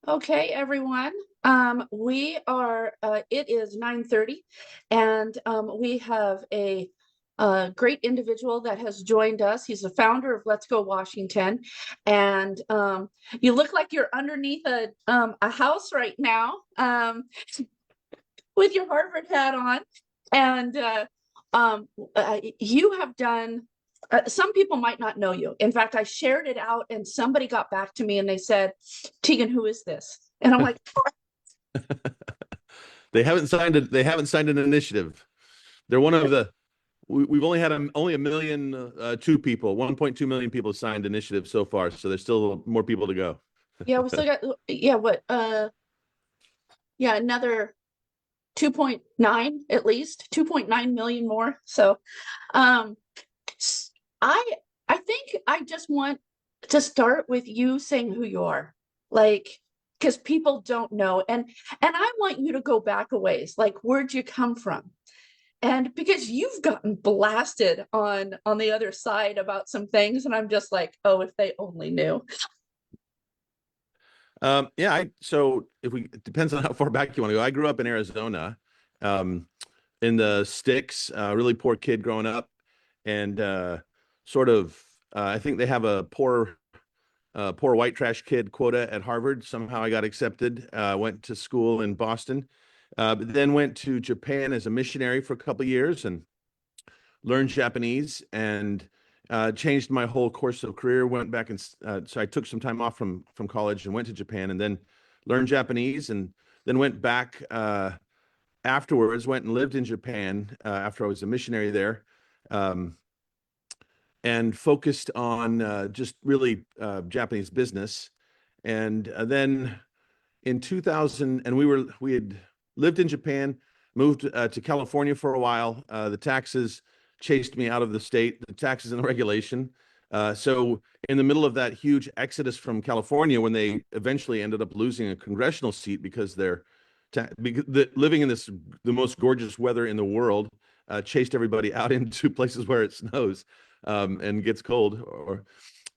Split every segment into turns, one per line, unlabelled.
Okay, everyone. We are, it is 9:30 and we have a great individual that has joined us. He's the founder of Let's Go Washington. And you look like you're underneath a house right now with your Harvard hat on. And you have done, some people might not know you. In fact, I shared it out and somebody got back to me and they said, Tegan, who is this? And I'm like,
They haven't signed it. They haven't signed an initiative. They're one of the. We've only had only a million, two people, 1.2 million people signed initiatives so far. So there's still more people to go.
yeah, we still got, yeah, what, yeah, another 2.9 at least, 2.9 million more. So, um, s- I, I think I just want to start with you saying who you are, like, because people don't know, and I want you to go back a ways, like, where'd you come from? And because you've gotten blasted on the other side about some things, and I'm just like, oh, if they only knew.
Yeah. So if we, it depends on how far back you want to go. I grew up in Arizona, um, in the sticks, really poor kid growing up, and sort of, I think they have a poor white trash kid quota at Harvard. Somehow I got accepted. Went to school in Boston, but then went to Japan as a missionary for a couple of years and learned Japanese and changed my whole course of career. Went back and so I took some time off from college and went to Japan and then learned Japanese and then went back afterwards. Went and lived in Japan after I was a missionary there. Um, and focused on just really Japanese business. And then in 2000, and we had lived in Japan, moved to California for a while. The taxes chased me out of the state, the taxes and the regulation. So in the middle of that huge exodus from California, when they eventually ended up losing a congressional seat because living in the most gorgeous weather in the world chased everybody out into places where it snows and gets cold, or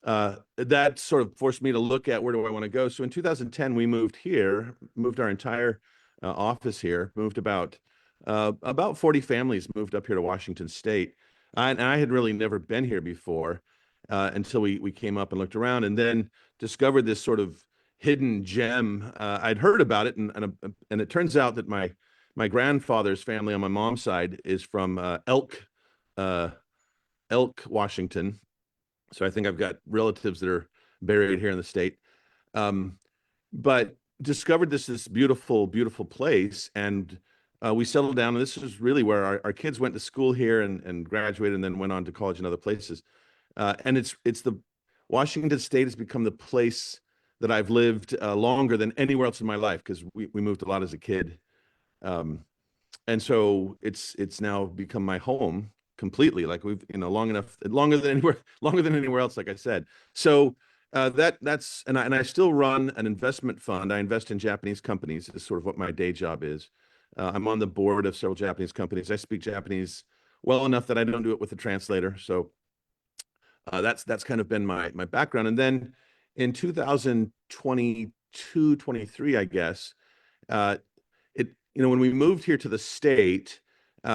that sort of forced me to look at where do I want to go. So in 2010, we moved here, moved our entire office here, moved about 40 families moved up here to Washington State. And I had really never been here before until we came up and looked around and then discovered this sort of hidden gem. I'd heard about it, and it turns out that my grandfather's family on my mom's side is from uh, Elk, Washington. So I think I've got relatives that are buried here in the state. Um, but discovered this beautiful, beautiful place, and we settled down. And this is really where our kids went to school here and graduated, and then went on to college in other places. And it's the Washington State has become the place that I've lived longer than anywhere else in my life because we moved a lot as a kid. Um, and so it's now become my home completely. Like we've long enough, longer than anywhere else, like I said. So that's and I still run an investment fund. I invest in Japanese companies. Is sort of what my day job is. I'm on the board of several Japanese companies. I speak Japanese well enough that I don't do it with a translator. So that's kind of been my background. And then in 2022, 23, I guess, uh, when we moved here to the state,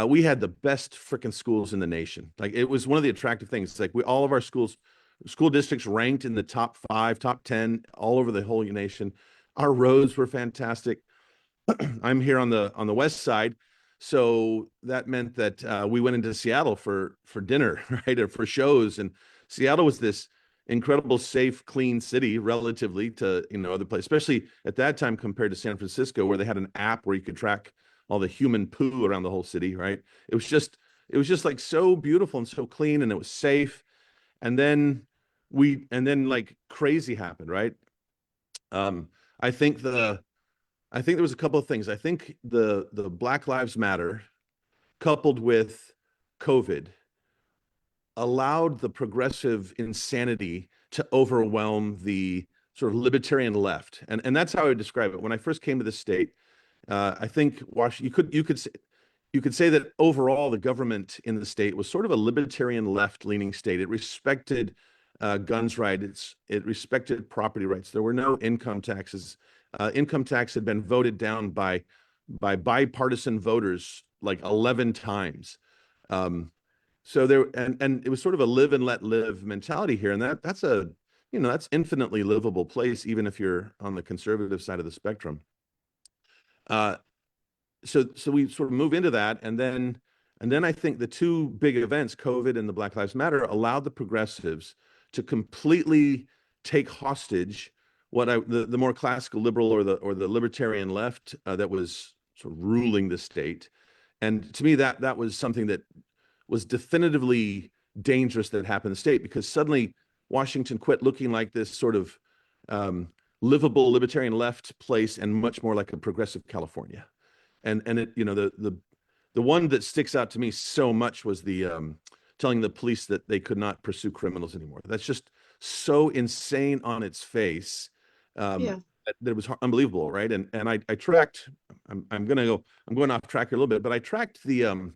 we had the best freaking schools in the nation. Like it was one of the attractive things. It's like all of our school districts ranked in the top 5, top 10 all over the whole nation. Our roads were fantastic. I'm here on the west side, so that meant that we went into Seattle for dinner, right, or for shows. And Seattle was this incredible, safe, clean city relatively to other places, especially at that time compared to San Francisco, where they had an app where you could track all the human poo around the whole city. Right? It was just like so beautiful and so clean, and it was safe. And then like crazy happened, right? Um, I think there was a couple of things. I think the Black Lives Matter coupled with COVID allowed the progressive insanity to overwhelm the sort of libertarian left. And that's how I would describe it. When I first came to the state, I think Washington, you could say that overall the government in the state was sort of a libertarian left leaning state. It respected guns right. It respected property rights. There were no income taxes. Income tax had been voted down by bipartisan voters like 11 times. So there, and it was sort of a live and let live mentality here, and that's a, you know, that's infinitely livable place, even if you're on the conservative side of the spectrum. So we sort of move into that, and then I think the two big events, COVID and the Black Lives Matter, allowed the progressives to completely take hostage what the more classical liberal or the libertarian left that was sort of ruling the state. And to me, that was something that was definitively dangerous that happened in the state, because suddenly Washington quit looking like this sort of livable libertarian left place and much more like a progressive California. And it, you know, the one that sticks out to me so much was the telling the police that they could not pursue criminals anymore. That's just so insane on its face.
Yeah.
That it was unbelievable, right? And I tracked. I'm going off track here a little bit, but I tracked the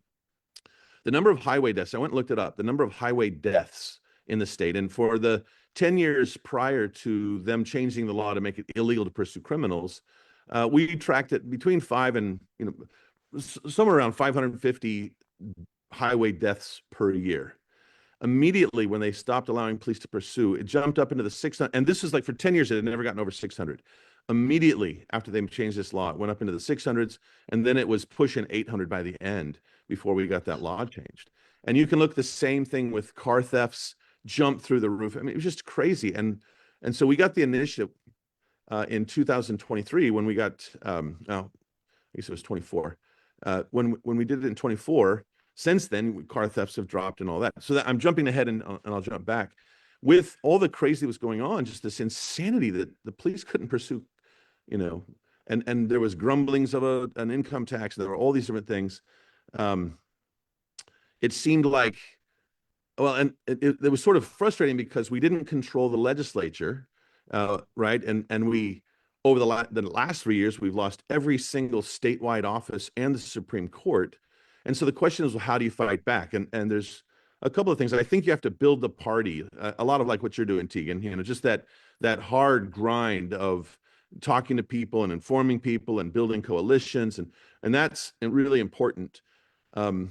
number of highway deaths. I went and looked it up. The number of highway deaths in the state, and for the 10 years prior to them changing the law to make it illegal to pursue criminals, we tracked it between 5 and, you know, somewhere around 550 highway deaths per year. Immediately when they stopped allowing police to pursue, it jumped up into the 600. And this is like for 10 years, it had never gotten over 600. Immediately after they changed this law, it went up into the 600s, and then it was pushing 800 by the end before we got that law changed. And you can look the same thing with car thefts, jump through the roof. I mean, it was just crazy. And so we got the initiative in 2023 when we got, I guess it was 24. When we did it in 24, since then, car thefts have dropped and all that. So I'm jumping ahead, and I'll jump back. With all the crazy that was going on, just this insanity that the police couldn't pursue, you know, and there was grumblings of an income tax. There were all these different things. It seemed like, well, and it was sort of frustrating because we didn't control the legislature, right? And we, over the last 3 years, we've lost every single statewide office and the Supreme Court. And so the question is, well, how do you fight back? And there's a couple of things. I think you have to build the party, a lot of like what you're doing, Tegan, you know, just that hard grind of talking to people and informing people and building coalitions. And that's really important. But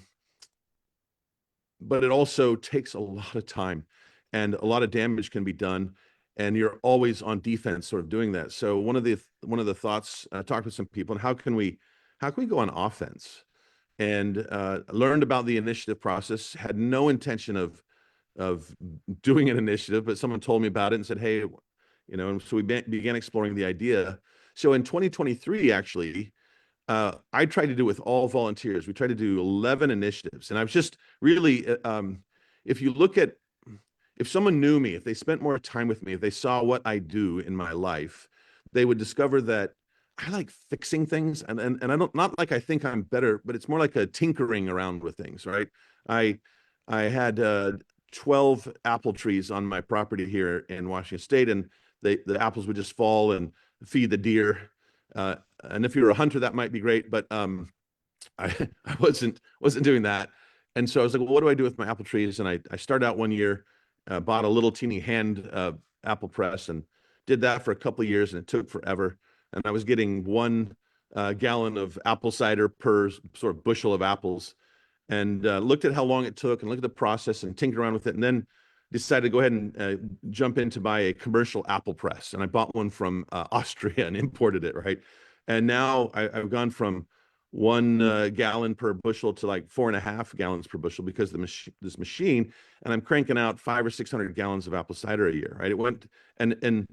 it also takes a lot of time, and a lot of damage can be done. And you're always on defense sort of doing that. So one of the thoughts, talked with some people, and how can we go on offense? And learned about the initiative process, had no intention of doing an initiative, but someone told me about it and said, hey, you know, and so we began exploring the idea. So in 2023, actually, I tried to do it with all volunteers. We tried to do 11 initiatives. And I was just really, if someone knew me, if they spent more time with me, if they saw what I do in my life, they would discover that I like fixing things, and I don't, not like I think I'm better, but it's more like a tinkering around with things, right? I had 12 apple trees on my property here in Washington State, and the apples would just fall and feed the deer. And if you're a hunter, that might be great, but I wasn't doing that. And so I was like, well, what do I do with my apple trees? And I started out one year, bought a little teeny hand apple press, and did that for a couple of years, and it took forever. And I was getting 1 gallon of apple cider per sort of bushel of apples, and looked at how long it took and looked at the process and tinkered around with it, and then decided to go ahead and jump in to buy a commercial apple press. And I bought one from Austria and imported it, right? And now I've gone from 1 gallon per bushel to like 4.5 gallons per bushel because this machine, and I'm cranking out 500 or 600 gallons of apple cider a year, right? It went, and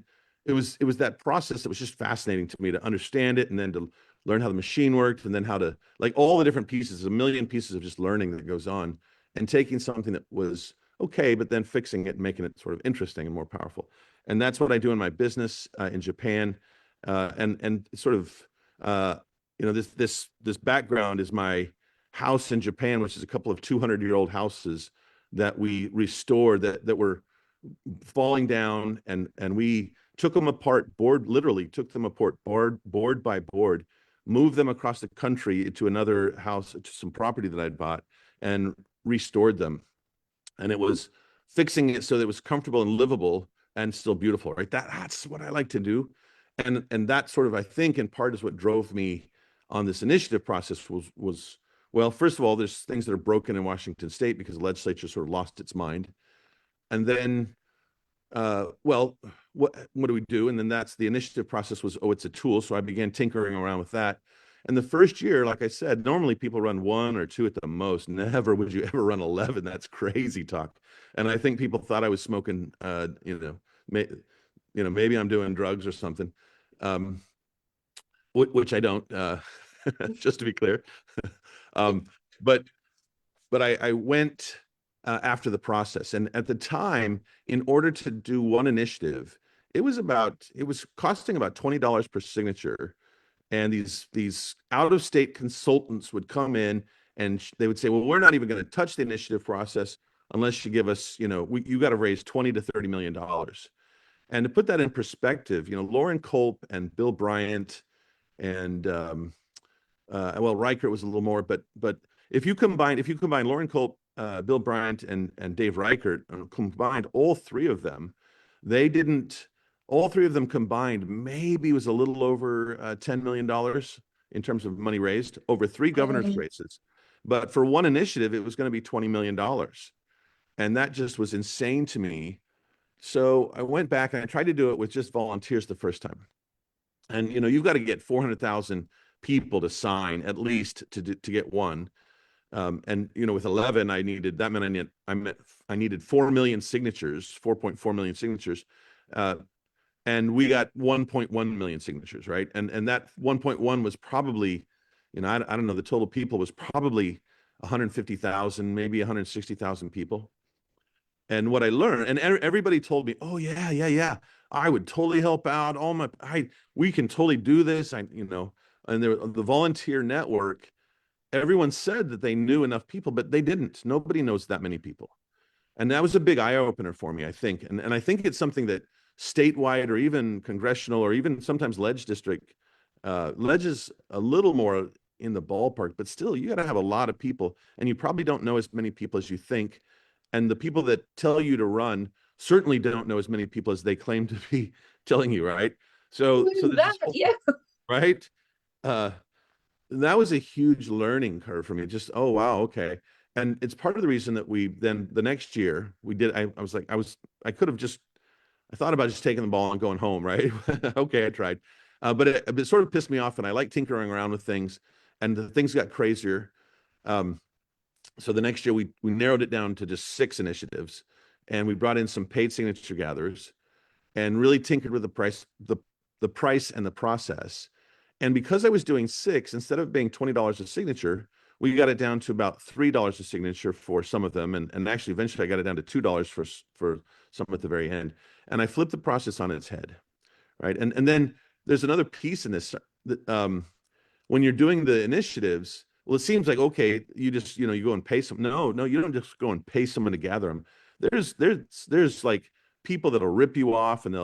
it was that process that was just fascinating to me to understand it, and then to learn how the machine worked, and then how to, like, all the different pieces, a million pieces of just learning that goes on, and taking something that was okay, but then fixing it and making it sort of interesting and more powerful. And that's what I do in my business in Japan. And sort of, you know, this background is my house in Japan, which is a couple of 200-year-old houses that we restored that were falling down, and we took them apart, literally took them apart, board by board, moved them across the country to another house, to some property that I'd bought, and restored them. And it was fixing it so that it was comfortable and livable and still beautiful, right? That's what I like to do. And that sort of, I think, in part is what drove me on this initiative process was well, first of all, there's things that are broken in Washington State because the legislature sort of lost its mind. And then well, what do we do? And then that's the initiative process was, oh, it's a tool. So I began tinkering around with that. And the first year, like I said, normally people run 1 or 2 at the most. Never would you ever run 11. That's crazy talk. And I think people thought I was smoking, maybe I'm doing drugs or something, which I don't, just to be clear. But I went after the process. And at the time, in order to do one initiative, it was costing about $20 per signature. And these out-of-state consultants would come in and they would say, well, we're not even going to touch the initiative process unless you give us, you got to raise $20 to $30 million. And to put that in perspective, Lauren Culp and Bill Bryant and well, Reichert was a little more, but if you combine Lauren Culp, Bill Bryant, and Dave Reichert, combined all three of them, all three of them combined maybe was a little over $10 million in terms of money raised over 3 governor's races. But for one initiative, it was going to be $20 million. And that just was insane to me. So I went back and I tried to do it with just volunteers the first time. And, you've got to get 400,000 people to sign at least to get one. And with 11, I needed 4 million signatures, 4.4 million signatures, and we got 1.1 million signatures, right? And that 1.1 was probably, I don't know, the total people was probably 150,000, maybe 160,000 people. And what I learned, and everybody told me, oh yeah, I would totally help out. We can totally do this. And the volunteer network, everyone said that they knew enough people, but they didn't. Nobody knows that many people. And that was a big eye opener for me, I think. And I think it's something that statewide or even congressional or even sometimes ledge district, ledge is a little more in the ballpark, but still you got to have a lot of people, and you probably don't know as many people as you think. And the people that tell you to run certainly don't know as many people as they claim to be telling you, right? So
Yeah.
right. That was a huge learning curve for me. Just, oh, wow. Okay. And it's part of the reason that we then the next year we did, I could have just, I thought about just taking the ball and going home. Right. Okay. I tried. But it sort of pissed me off, and I like tinkering around with things, and the things got crazier. So the next year we narrowed it down to just 6 initiatives, and we brought in some paid signature gatherers and really tinkered with the price and the process. And because I was doing 6, instead of being $20 a signature, we got it down to about $3 a signature for some of them. And actually, eventually I got it down to $2 for some at the very end. And I flipped the process on its head, right? And then there's another piece in this. When you're doing the initiatives, well, it seems like, okay, you just, you go and pay some. No, you don't just go and pay someone to gather them. There's like people that'll rip you off, and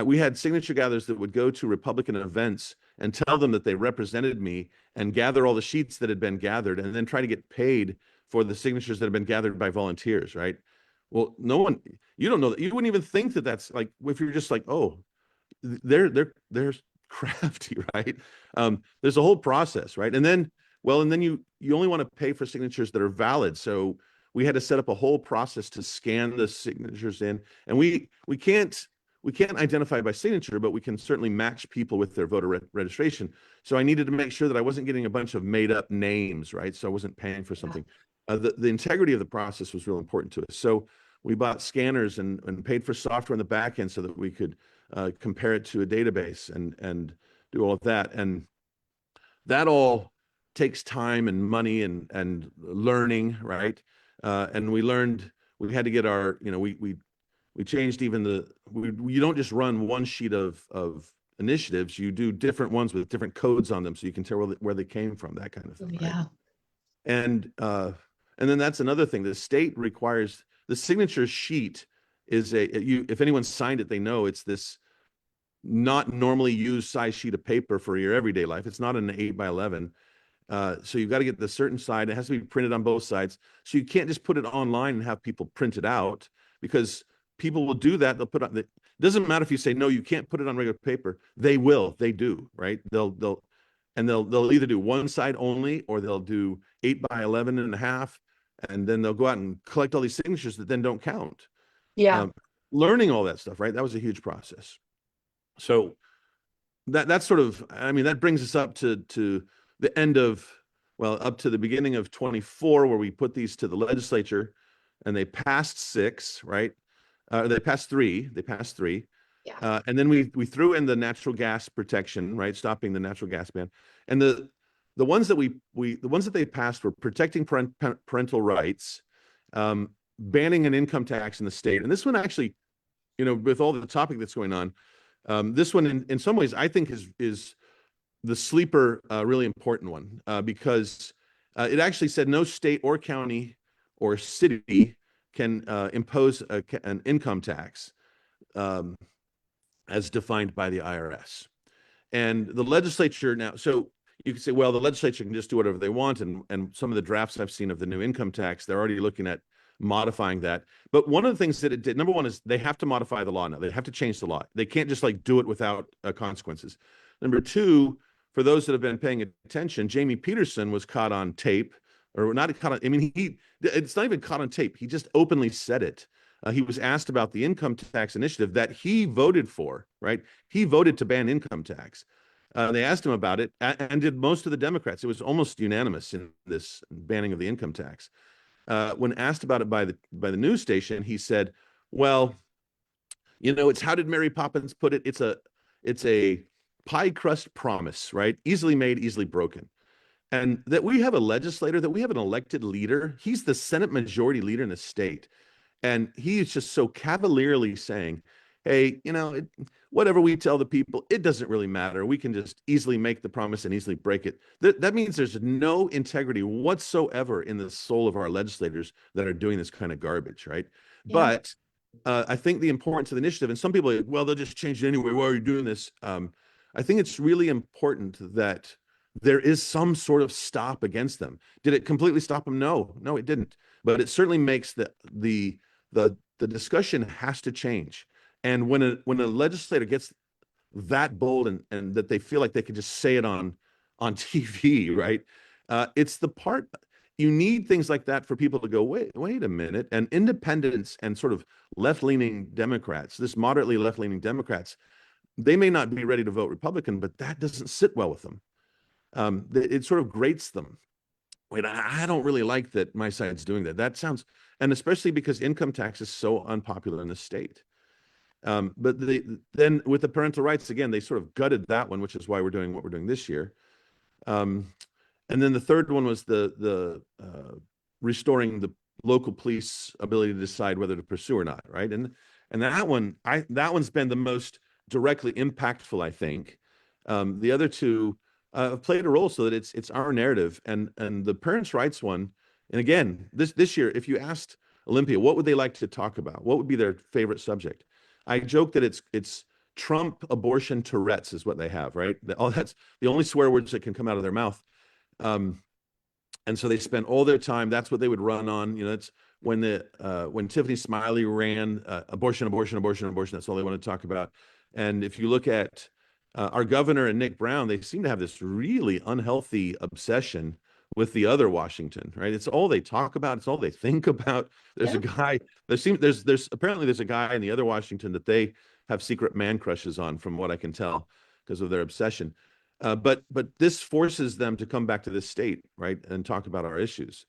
we had signature gatherers that would go to Republican events and tell them that they represented me and gather all the sheets that had been gathered and then try to get paid for the signatures that have been gathered by volunteers, right? Well, you don't know that. You wouldn't even think that that's like, if you're just like, oh, they're crafty, right? There's a whole process, right? And then you only want to pay for signatures that are valid. So we had to set up a whole process to scan the signatures in, and we can't identify by signature, but we can certainly match people with their voter registration. So I needed to make sure that I wasn't getting a bunch of made up names, right? So I wasn't paying for something. The integrity of the process was real important to us. So we bought scanners and paid for software in the back end so that we could compare it to a database and do all of that. And that all takes time and money and learning, right? And we learned, we had to get our, we changed even you don't just run one sheet of initiatives, you do different ones with different codes on them so you can tell where they came from, that kind of thing. Right?
Yeah.
And then that's another thing. The state requires the signature sheet is if anyone signed it, they know it's this not normally used size sheet of paper for your everyday life. It's not an 8 by 11. So you've got to get the certain side. It has to be printed on both sides. So you can't just put it online and have people print it out, because people will do that. They'll put on. It doesn't matter if you say no, you can't put it on regular paper. They will. They do, right? They'll either do one side only, or they'll do 8 by 11 and a half, and then they'll go out and collect all these signatures that then don't count.
Yeah.
Learning all that stuff, right? That was a huge process. So that's sort of, I mean, that brings us up to the end of, well, up to the beginning of 24, where we put these to the legislature, and they passed 6, right? They passed 3.
Yeah.
And then we threw in the natural gas protection, right? Stopping the natural gas ban. And the ones that the ones that they passed were protecting parental rights, banning an income tax in the state. And this one actually, with all the topic that's going on, this one in some ways I think is the sleeper, really important one, because it actually said no state or county or city can impose an income tax as defined by the IRS. And the legislature now, so you can say, well, the legislature can just do whatever they want. And some of the drafts I've seen of the new income tax, they're already looking at modifying that. But one of the things that it did, number one, is they have to modify the law now. They have to change the law. They can't just like do it without consequences. Number two, for those that have been paying attention, Jamie Peterson was caught on tape, or not caught on, I mean, it's not even caught on tape. He just openly said it. He was asked about the income tax initiative that he voted for, right? He voted to ban income tax. They asked him about it, and did most of the Democrats. It was almost unanimous in this banning of the income tax. When asked about it by the news station, he said, well, it's, how did Mary Poppins put it? It's a pie crust promise, right? Easily made, easily broken. And that we have a legislator, that we have an elected leader. He's the Senate majority leader in the state. And he is just so cavalierly saying, hey, whatever we tell the people, it doesn't really matter. We can just easily make the promise and easily break it. That means there's no integrity whatsoever in the soul of our legislators that are doing this kind of garbage, right? Yeah. But I think the importance of the initiative, and some people are like, well, they'll just change it anyway. Why are you doing this? I think it's really important that there is some sort of stop against them. Did it completely stop them? No, it didn't. But it certainly makes the discussion has to change. And when a legislator gets that bold and that they feel like they can just say it on TV, right? It's the part, you need things like that for people to go, wait a minute. And independents and sort of left-leaning Democrats, this moderately left-leaning Democrats, they may not be ready to vote Republican, but that doesn't sit well with them. It sort of grates them. Wait, I don't really like that my side's doing that. That sounds, and especially because income tax is so unpopular in the state. But then with the parental rights, again, they sort of gutted that one, which is why we're doing what we're doing this year. And then the third one was the restoring the local police ability to decide whether to pursue or not, right? And that one's been the most directly impactful, I think. The other two played a role so that it's our narrative, and the parents' rights one. And again, this year, if you asked Olympia, what would they like to talk about? What would be their favorite subject? I joke that it's Trump abortion Tourette's is what they have, right? That's the only swear words that can come out of their mouth. And so they spend all their time. That's what they would run on. It's when Tiffany Smiley ran, abortion. That's all they want to talk about. And if you look at our governor and Nick Brown, they seem to have this really unhealthy obsession with the other Washington, right? It's all they talk about. It's all they think about. There's a guy, there's apparently a guy in the other Washington that they have secret man crushes on, from what I can tell, because of their obsession. But this forces them to come back to this state, right, and talk about our issues.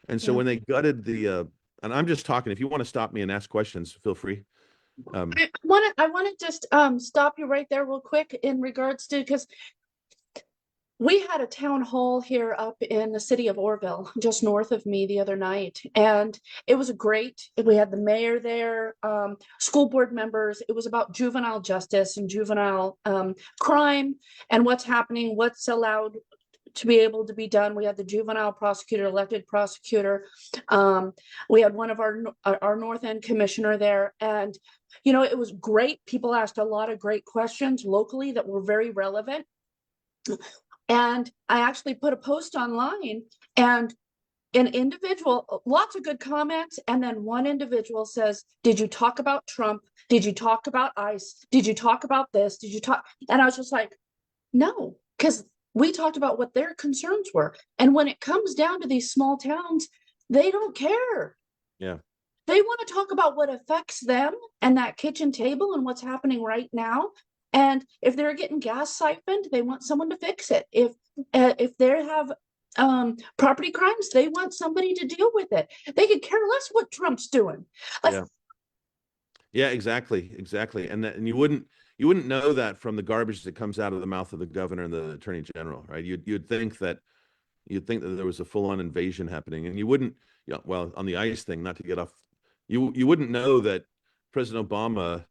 And so when they gutted and I'm just talking, if you want to stop me and ask questions, feel free.
I want to just stop you right there real quick in regards to, because we had a town hall here up in the city of Orville, just north of me, the other night, and it was great. We had the mayor there, school board members. It was about juvenile justice and juvenile crime and what's happening, what's allowed to be able to be done. We had the juvenile prosecutor, elected prosecutor. We had one of our North End commissioner there, and it was great. People asked a lot of great questions locally that were very relevant. And I actually put a post online, and an individual, lots of good comments, and then one individual says, did you talk about Trump? Did you talk about ICE? Did you talk about this? Did you talk? And I was just like, no, because we talked about what their concerns were. And when it comes down to these small towns, they don't care.
Yeah.
They want to talk about what affects them and that kitchen table and what's happening right now. And if they're getting gas siphoned, they want someone to fix it. If they have property crimes, they want somebody to deal with it. They could care less what Trump's doing. Like,
Yeah. Yeah, exactly. Exactly. And you wouldn't know that from the garbage that comes out of the mouth of the governor and the attorney general, right? You'd think that there was a full-on invasion happening, and you wouldn't, well, on the ICE thing, not to get off, you wouldn't know that President Obama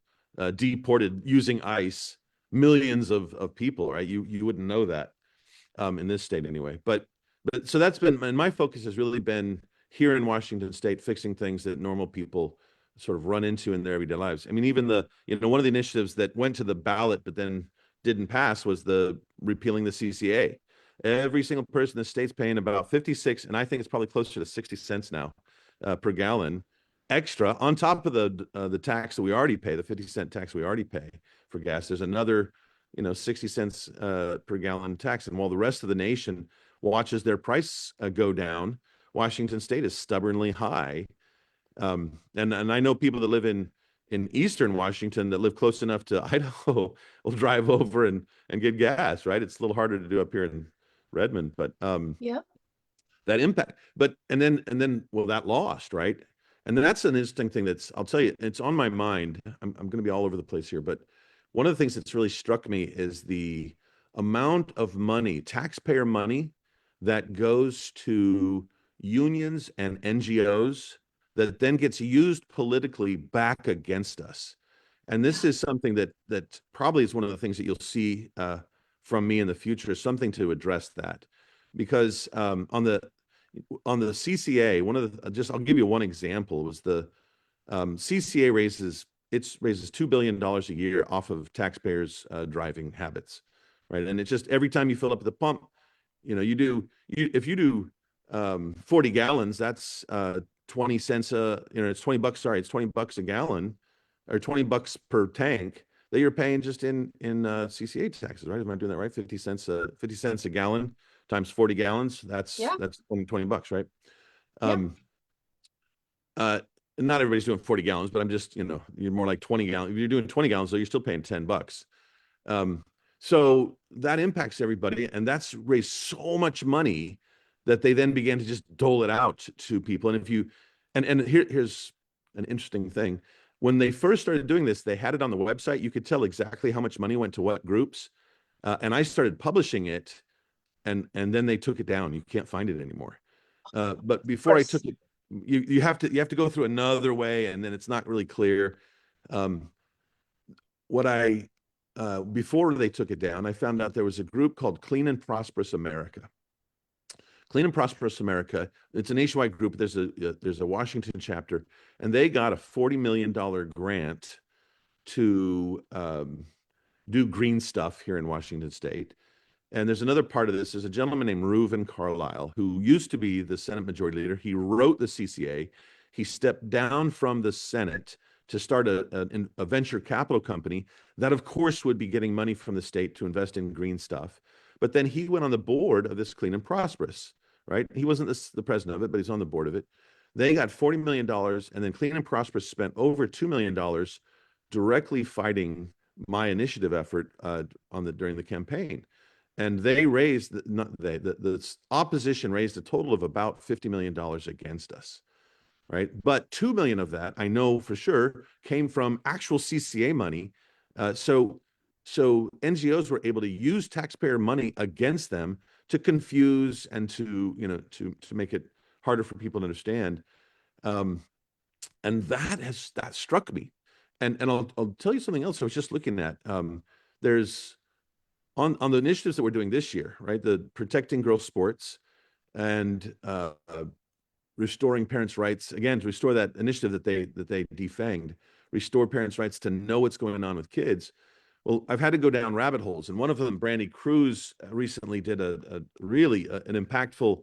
deported using ICE millions of people, right? You wouldn't know that in this state anyway. But so that's been, and my focus has really been here in Washington State, fixing things that normal people sort of run into in their everyday lives. I mean, even one of the initiatives that went to the ballot but then didn't pass was the repealing the CCA. Every single person in the state's paying about 56, and I think it's probably closer to 60 cents now per gallon extra on top of the tax that we already pay, the 50-cent tax we already pay for gas. There's another 60 cents per gallon tax. And while the rest of the nation watches their price go down, Washington State is stubbornly high. And I know people that live in Eastern Washington that live close enough to Idaho will drive over and get gas, right? It's a little harder to do up here in Redmond, but
yeah.
that impact, and then well, that lost, right? And then that's an interesting thing I'll tell you, it's on my mind. I'm going to be all over the place here, but one of the things that's really struck me is the amount of money, taxpayer money, that goes to unions and NGOs that then gets used politically back against us. And this is something that probably is one of the things that you'll see from me in the future, something to address that. Because on the CCA, I'll give you one example. It was the CCA raises $2 billion a year off of taxpayers' driving habits, right? And it's just every time you fill up at the pump, if you do 40 gallons, that's 20 cents it's $20, sorry, it's $20 a gallon, or $20 per tank that you're paying just in CCA taxes, right? Am I doing that right? 50 cents a gallon times 40 gallons. That's 20 bucks, right? Not everybody's doing 40 gallons, but I'm just, you're more like 20 gallons. If you're doing 20 gallons, though, you're still paying $10. So that impacts everybody, and that's raised so much money that they then began to just dole it out to people. And here's an interesting thing. When they first started doing this, they had it on the website. You could tell exactly how much money went to what groups. And I started publishing it, and then they took it down. You can't find it anymore. But before I took it, you have to go through another way, and then it's not really clear. Before they took it down, I found out there was a group called Clean and Prosperous America. Clean and Prosperous America, it's a nationwide group. There's a Washington chapter, and they got a $40 million grant to do green stuff here in Washington State. And there's another part of this. There's a gentleman named Reuven Carlyle, who used to be the Senate Majority Leader. He wrote the CCA. He stepped down from the Senate to start a venture capital company that, of course, would be getting money from the state to invest in green stuff. But then he went on the board of this Clean and Prosperous, right? He wasn't the president of it, but he's on the board of it. They got $40 million, and then Clean and Prosperous spent over $2 million directly fighting my initiative effort during the campaign. And they raised, the opposition raised a total of about $50 million against us, right? But $2 million of that, I know for sure, came from actual CCA money. So NGOs were able to use taxpayer money against them to confuse and to make it harder for people to understand. And that struck me. And I'll tell you something else I was just looking at. There's on the initiatives that we're doing this year, right? The Protecting Girls Sports and restoring parents' rights, again, to restore that initiative that they defanged, restore parents' rights to know what's going on with kids. Well, I've had to go down rabbit holes, and one of them, Brandy Cruz, recently did a really an impactful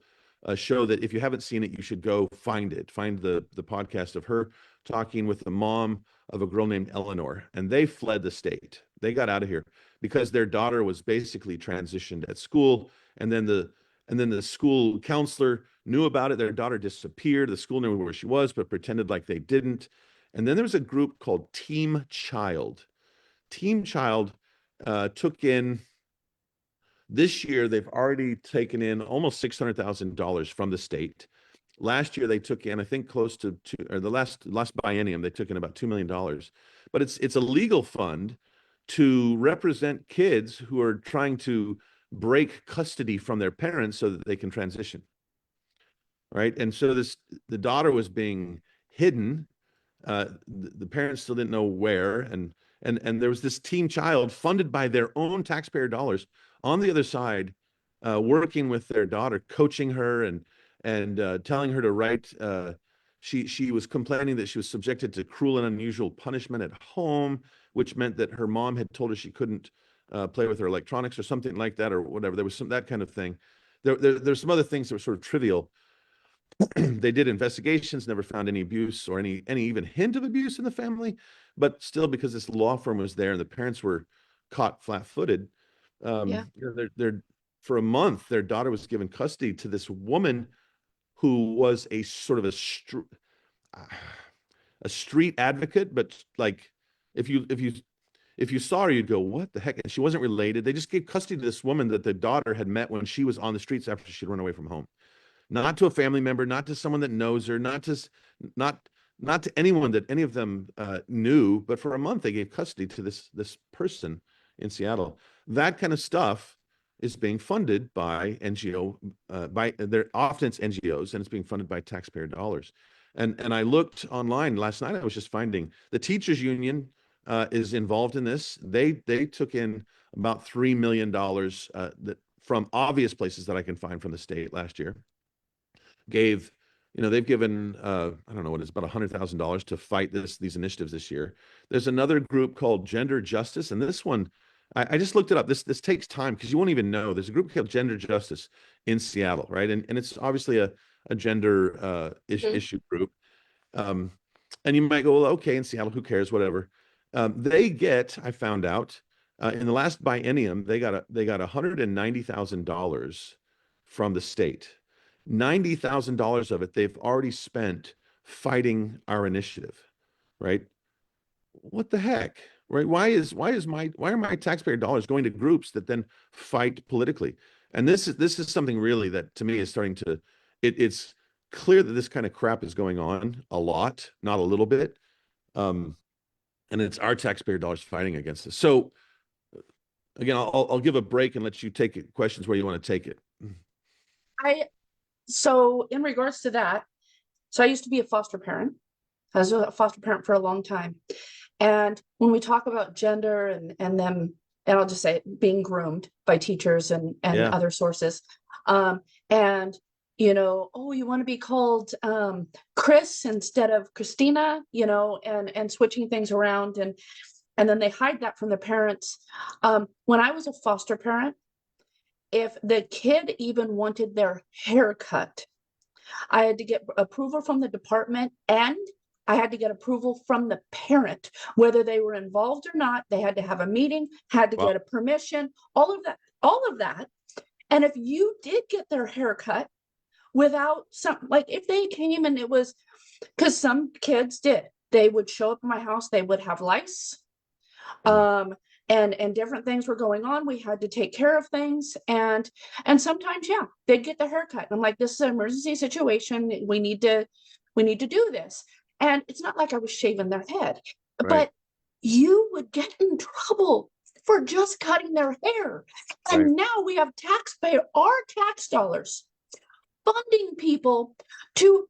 show that if you haven't seen it, you should go find it. Find the podcast of her talking with the mom of a girl named Eleanor, and they fled the state. They got out of here because their daughter was basically transitioned at school, and then the school counselor knew about it. Their daughter disappeared. The school knew where she was, but pretended like they didn't. And then there was a group called Team Child. Team Child took in this year, they've already taken in almost $600,000 from the state. Last year, they took in, I think, close to two, or the last biennium, they took in about $2 million. But it's a legal fund to represent kids who are trying to break custody from their parents so that they can transition. Right. And so the daughter was being hidden. The parents still didn't know where, and there was this Team Child funded by their own taxpayer dollars on the other side, working with their daughter, coaching her and telling her to write. She was complaining that she was subjected to cruel and unusual punishment at home, which meant that her mom had told her she couldn't play with her electronics or something like that, or whatever. There was some that kind of thing. There's some other things that were sort of trivial. They did investigations, never found any abuse or any even hint of abuse in the family, but still, because this law firm was there and the parents were caught flat-footed,
Yeah.
they're for a month, their daughter was given custody to this woman who was a sort of a street advocate, but like if you saw her, you'd go, what the heck? And she wasn't related. They just gave custody to this woman that the daughter had met when she was on the streets after she'd run away from home. Not to a family member, not to someone that knows her, not to anyone that any of them knew, but for a month they gave custody to this person in Seattle. That kind of stuff is being funded by NGO, often it's NGOs, and it's being funded by taxpayer dollars. And I looked online last night. I was just finding the teachers union is involved in this. They took in about $3 million that from obvious places that I can find from the state last year. They've given I don't know what it's about $100,000 to fight these initiatives this year. There's another group called Gender Justice, and this one I just looked it up. This takes time because you won't even know. There's a group called Gender Justice in Seattle, right? And it's obviously a gender issue group. And you might go, well, okay, in Seattle, who cares? Whatever. I found out in the last biennium, they got $190,000 from the state. $90,000 of it they've already spent fighting our initiative, right? What the heck, right? Why are my taxpayer dollars going to groups that then fight politically? And this is something really that to me is starting to, it's clear that this kind of crap is going on a lot, not a little bit. And it's our taxpayer dollars fighting against this. So again, I'll give a break and let you take it, questions where you want to take it.
So in regards to that, so I used to be a foster parent. I was a foster parent for a long time. And when we talk about gender and them, and I'll just say being groomed by teachers and
Yeah.
other sources, and oh, you want to be called Chris instead of Christina, and switching things around, and then they hide that from the parents. When I was a foster parent, if the kid even wanted their hair cut, I had to get approval from the department, and I had to get approval from the parent, whether they were involved or not. They had to have a meeting, had to
Wow.
get a permission, all of that. And if you did get their hair cut without like if they came and it was, because some kids they would show up at my house, they would have lice. And different things were going on. We had to take care of things. And sometimes, yeah, they'd get the haircut. I'm like, this is an emergency situation. We need to do this. And it's not like I was shaving their head,
Right.
but you would get in trouble for just cutting their hair. And
Right.
now we have our tax dollars funding people to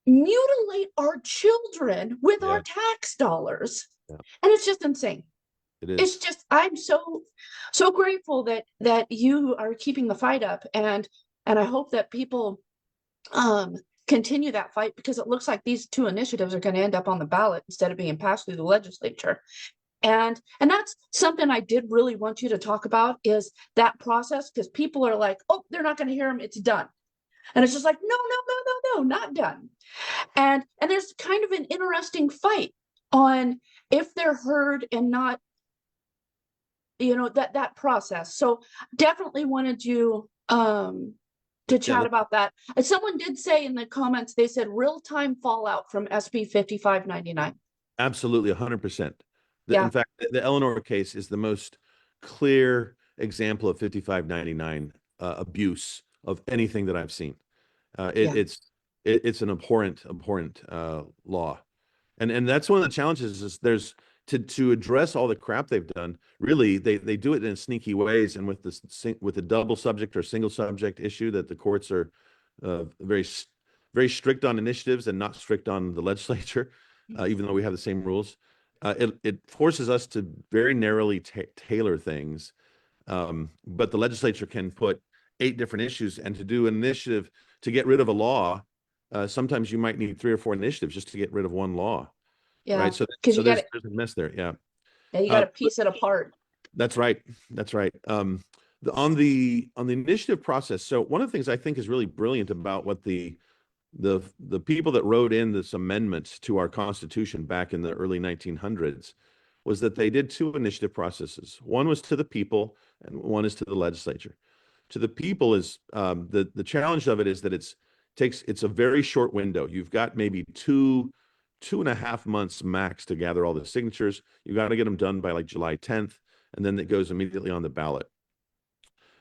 mutilate our children with
Yeah.
our tax dollars.
Yeah.
And it's just insane.
It is.
It's just, I'm so grateful that you are keeping the fight up, and I hope that people continue that fight, because it looks like these two initiatives are going to end up on the ballot instead of being passed through the legislature. And that's something I did really want you to talk about, is that process, because people are like, oh, they're not going to hear them, it's done. And it's just like, no, no, no, no, no, not done. And there's kind of an interesting fight on if they're heard and not, that process. So definitely wanted you to chat about that. And someone did say in the comments, they said real-time fallout from SB 5599.
Absolutely, 100%.
Yeah.
In fact, the Eleanor case is the most clear example of 5599 abuse of anything that I've seen.
Yeah.
It's an abhorrent law, and that's one of the challenges is there's to address all the crap they've done. Really, they do it in sneaky ways, and with the double subject or single subject issue that the courts are very strict on initiatives and not strict on the legislature, even though we have the same rules. It forces us to very narrowly tailor things, but the legislature can put 8 different issues, and to do an initiative to get rid of a law, sometimes you might need 3 or 4 initiatives just to get rid of one law.
Yeah.
Right. So
Because
there's a mess there. Yeah.
you got to piece it apart.
That's right. That's right. On the initiative process. So one of the things I think is really brilliant about what the people that wrote in this amendment to our Constitution back in the early 1900s was that they did 2 initiative processes. One was to the people, and one is to the legislature. To the people is the challenge of it is that it's a very short window. You've got maybe 2.5 months max to gather all the signatures. You got to get them done by like July 10th, and then it goes immediately on the ballot.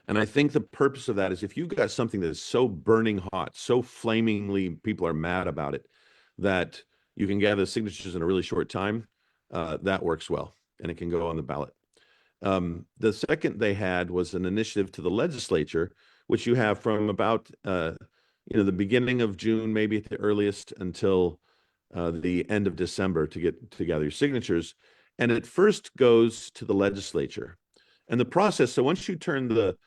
And I think the purpose of that is if you've got something that is so burning hot, so flamingly people are mad about it, that you can gather the signatures in a really short time, that works well, and it can go on the ballot. The second they had was an initiative to the legislature, which you have from about the beginning of June, maybe at the earliest, until the end of December to get together your signatures. And it first goes to the legislature. And the process, so once you turn the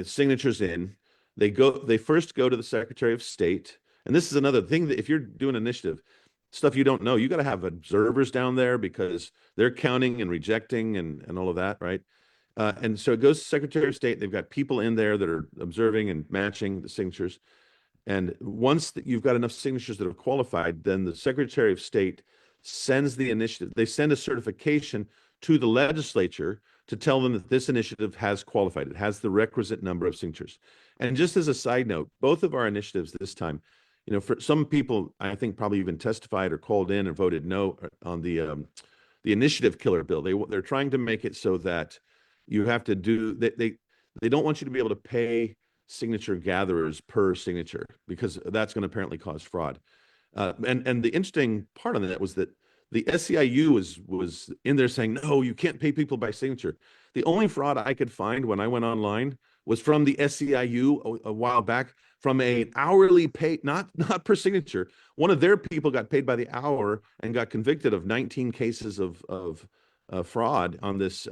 signatures in, they first go to the Secretary of State. And this is another thing, that if you're doing an initiative, stuff you don't know, you got to have observers down there because they're counting and rejecting and all of that, right? And so it goes to Secretary of State. They've got people in there that are observing and matching the signatures. And once you've got enough signatures that have qualified, then the Secretary of State sends the initiative. They send a certification to the legislature to tell them that this initiative has qualified. It has the requisite number of signatures. And just as a side note, both of our initiatives this time, for some people, I think probably even testified or called in and voted no on the initiative killer bill. They're trying to make it so that you have to do they don't want you to be able to pay signature gatherers per signature, because that's going to apparently cause fraud. And the interesting part on that was that the SEIU was in there saying, no, you can't pay people by signature. The only fraud I could find when I went online was from the SEIU a while back, from an hourly pay, not per signature. One of their people got paid by the hour and got convicted of 19 cases of fraud on this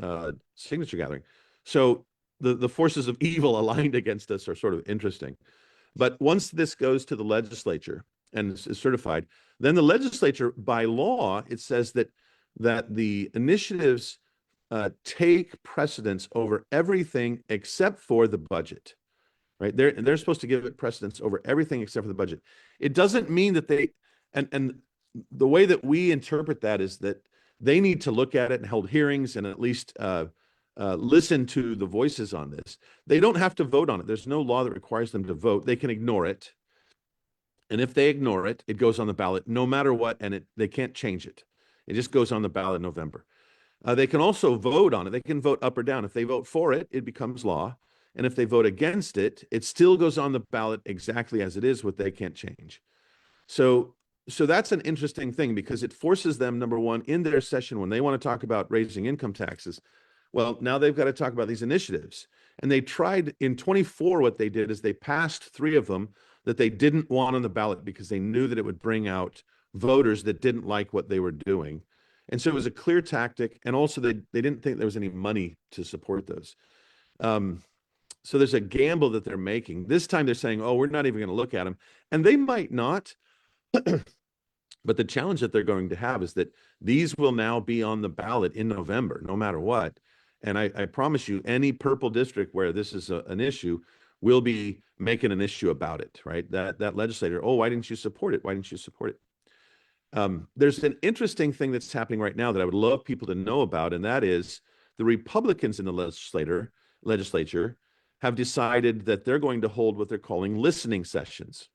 signature gathering. So the forces of evil aligned against us are sort of interesting. But once this goes to the legislature and is certified, then the legislature, by law, it says that the initiatives take precedence over everything except for the budget, right? They're supposed to give it precedence over everything except for the budget. It doesn't mean that and the way that we interpret that is that they need to look at it and hold hearings and at least listen to the voices on this. They don't have to vote on it. There's no law that requires them to vote. They can ignore it. And if they ignore it, it goes on the ballot no matter what, and they can't change it. It just goes on the ballot in November. They can also vote on it. They can vote up or down. If they vote for it, it becomes law. And if they vote against it, it still goes on the ballot exactly as it is, what they can't change. So that's an interesting thing, because it forces them, number one, in their session when they want to talk about raising income taxes, well, now they've got to talk about these initiatives. And they tried in 24, what they did is they passed 3 of them that they didn't want on the ballot because they knew that it would bring out voters that didn't like what they were doing. And so it was a clear tactic. And also they didn't think there was any money to support those. So there's a gamble that they're making. This time they're saying, oh, we're not even going to look at them. And they might not, But the challenge that they're going to have is that these will now be on the ballot in November, no matter what. And I promise you, any purple district where this is an issue will be making an issue about it, right? That legislator, oh, why didn't you support it? Why didn't you support it? There's an interesting thing that's happening right now that I would love people to know about, and that is the Republicans in the legislature have decided that they're going to hold what they're calling listening sessions.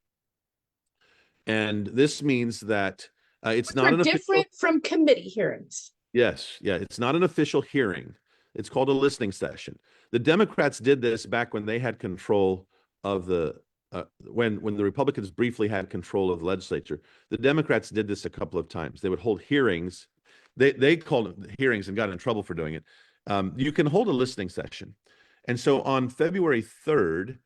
And this means that it's not an official,
different from committee hearings.
yes, yeah, it's not an official hearing. It's called a listening session. The Democrats did this back when they had control of the when the Republicans briefly had control of the legislature. The Democrats did this a couple of times. They would hold hearings. They called it hearings and got in trouble for doing it. You can hold a listening session. And so on February 3rd,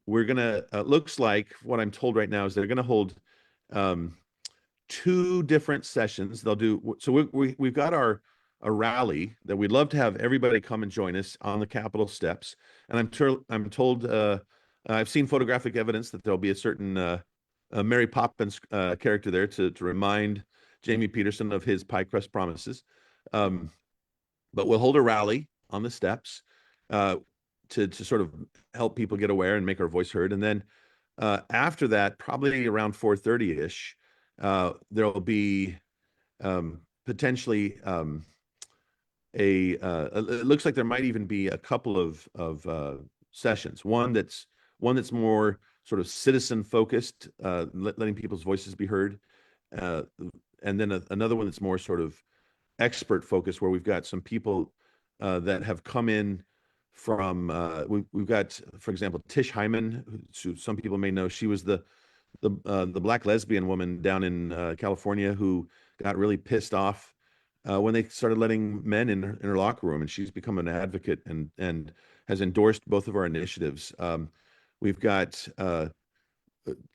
we're gonna looks like what I'm told right now is they're gonna hold 2 different sessions. They'll do so. We've got a rally that we'd love to have everybody come and join us on the Capitol steps. And I'm told I've seen photographic evidence that there'll be a certain Mary Poppins character there to remind Jamie Peterson of his pie crust promises. But we'll hold a rally on the steps to sort of help people get aware and make our voice heard. And then after that, probably around 4:30-ish, there'll be potentially it looks like there might even be a couple of sessions. One that's more sort of citizen focused, letting people's voices be heard, and then another one that's more sort of expert focused, where we've got some people that have come in from we've got, for example, Tish Hyman, who some people may know. She was the black lesbian woman down in California who got really pissed off when they started letting men in her locker room, and she's become an advocate and has endorsed both of our initiatives. We've got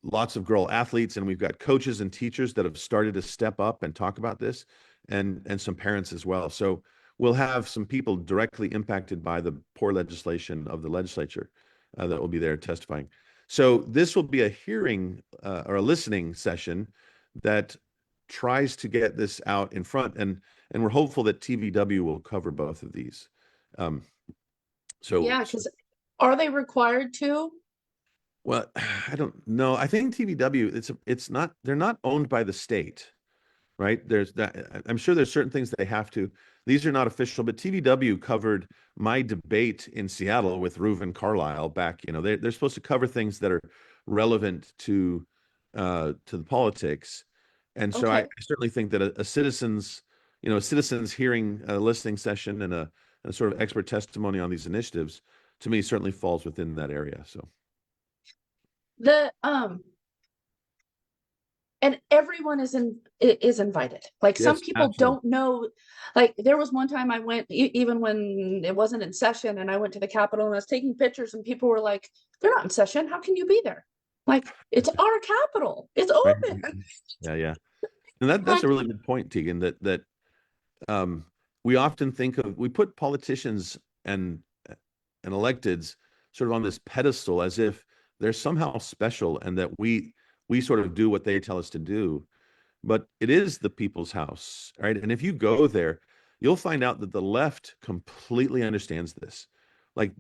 lots of girl athletes, and we've got coaches and teachers that have started to step up and talk about this, and some parents as well. So we'll have some people directly impacted by the poor legislation of the legislature that will be there testifying. So this will be a hearing or a listening session that tries to get this out in front, and we're hopeful that TVW will cover both of these. So
yeah, because are they required to?
Well, I don't know. I think TVW, it's not, they're not owned by the state, right? There's that. I'm sure there's certain things that they have to. These are not official, but TVW covered my debate in Seattle with Reuven Carlisle back. They're supposed to cover things that are relevant to the politics. And so I certainly think that a citizens hearing, a listening session, and a sort of expert testimony on these initiatives, to me, certainly falls within that area. So
And everyone is invited. Like, some
yes,
people
absolutely.
don't know. Like, there was one time I went, even when it wasn't in session, and I went to the Capitol and I was taking pictures, and people were like, "They're not in session. How can you be there?" Like, it's our Capitol. It's
Right.
open.
Yeah. And that's a really good point, Tegan, that we often we put politicians and electeds sort of on this pedestal as if they're somehow special, and that we sort of do what they tell us to do. But it is the people's house, right? And if you go there, you'll find out that the left completely understands this. Like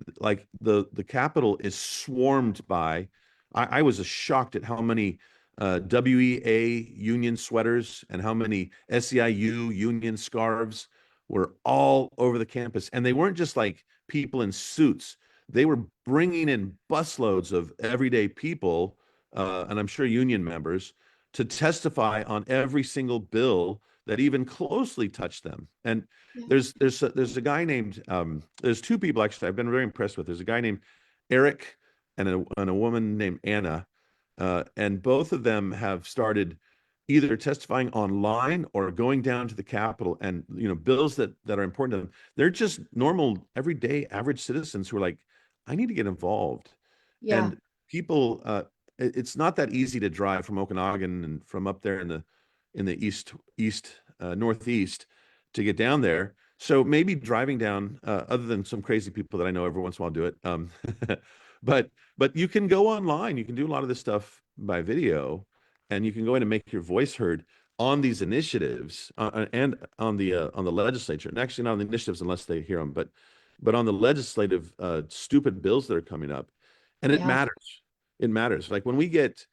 the Capitol is swarmed by, I was shocked at how many WEA union sweaters and how many SEIU union scarves were all over the campus. And they weren't just like people in suits. They were bringing in busloads of everyday people, and I'm sure union members, to testify on every single bill that even closely touched them. And there's a guy named there's 2 people actually I've been very impressed with. There's a guy named Eric and a woman named Anna, and both of them have started either testifying online or going down to the Capitol, and bills that are important to them. They're just normal, everyday, average citizens who are like, I need to get involved.
Yeah.
And people, it's not that easy to drive from Okanagan and from up there in the northeast to get down there. So maybe driving down, other than some crazy people that I know every once in a while do it. But you can go online. You can do a lot of this stuff by video, and you can go in and make your voice heard. on these initiatives and on the legislature, and actually not on the initiatives unless they hear them, but on the legislative stupid bills that are coming up, and it
Yeah.
matters. It matters. Like when we get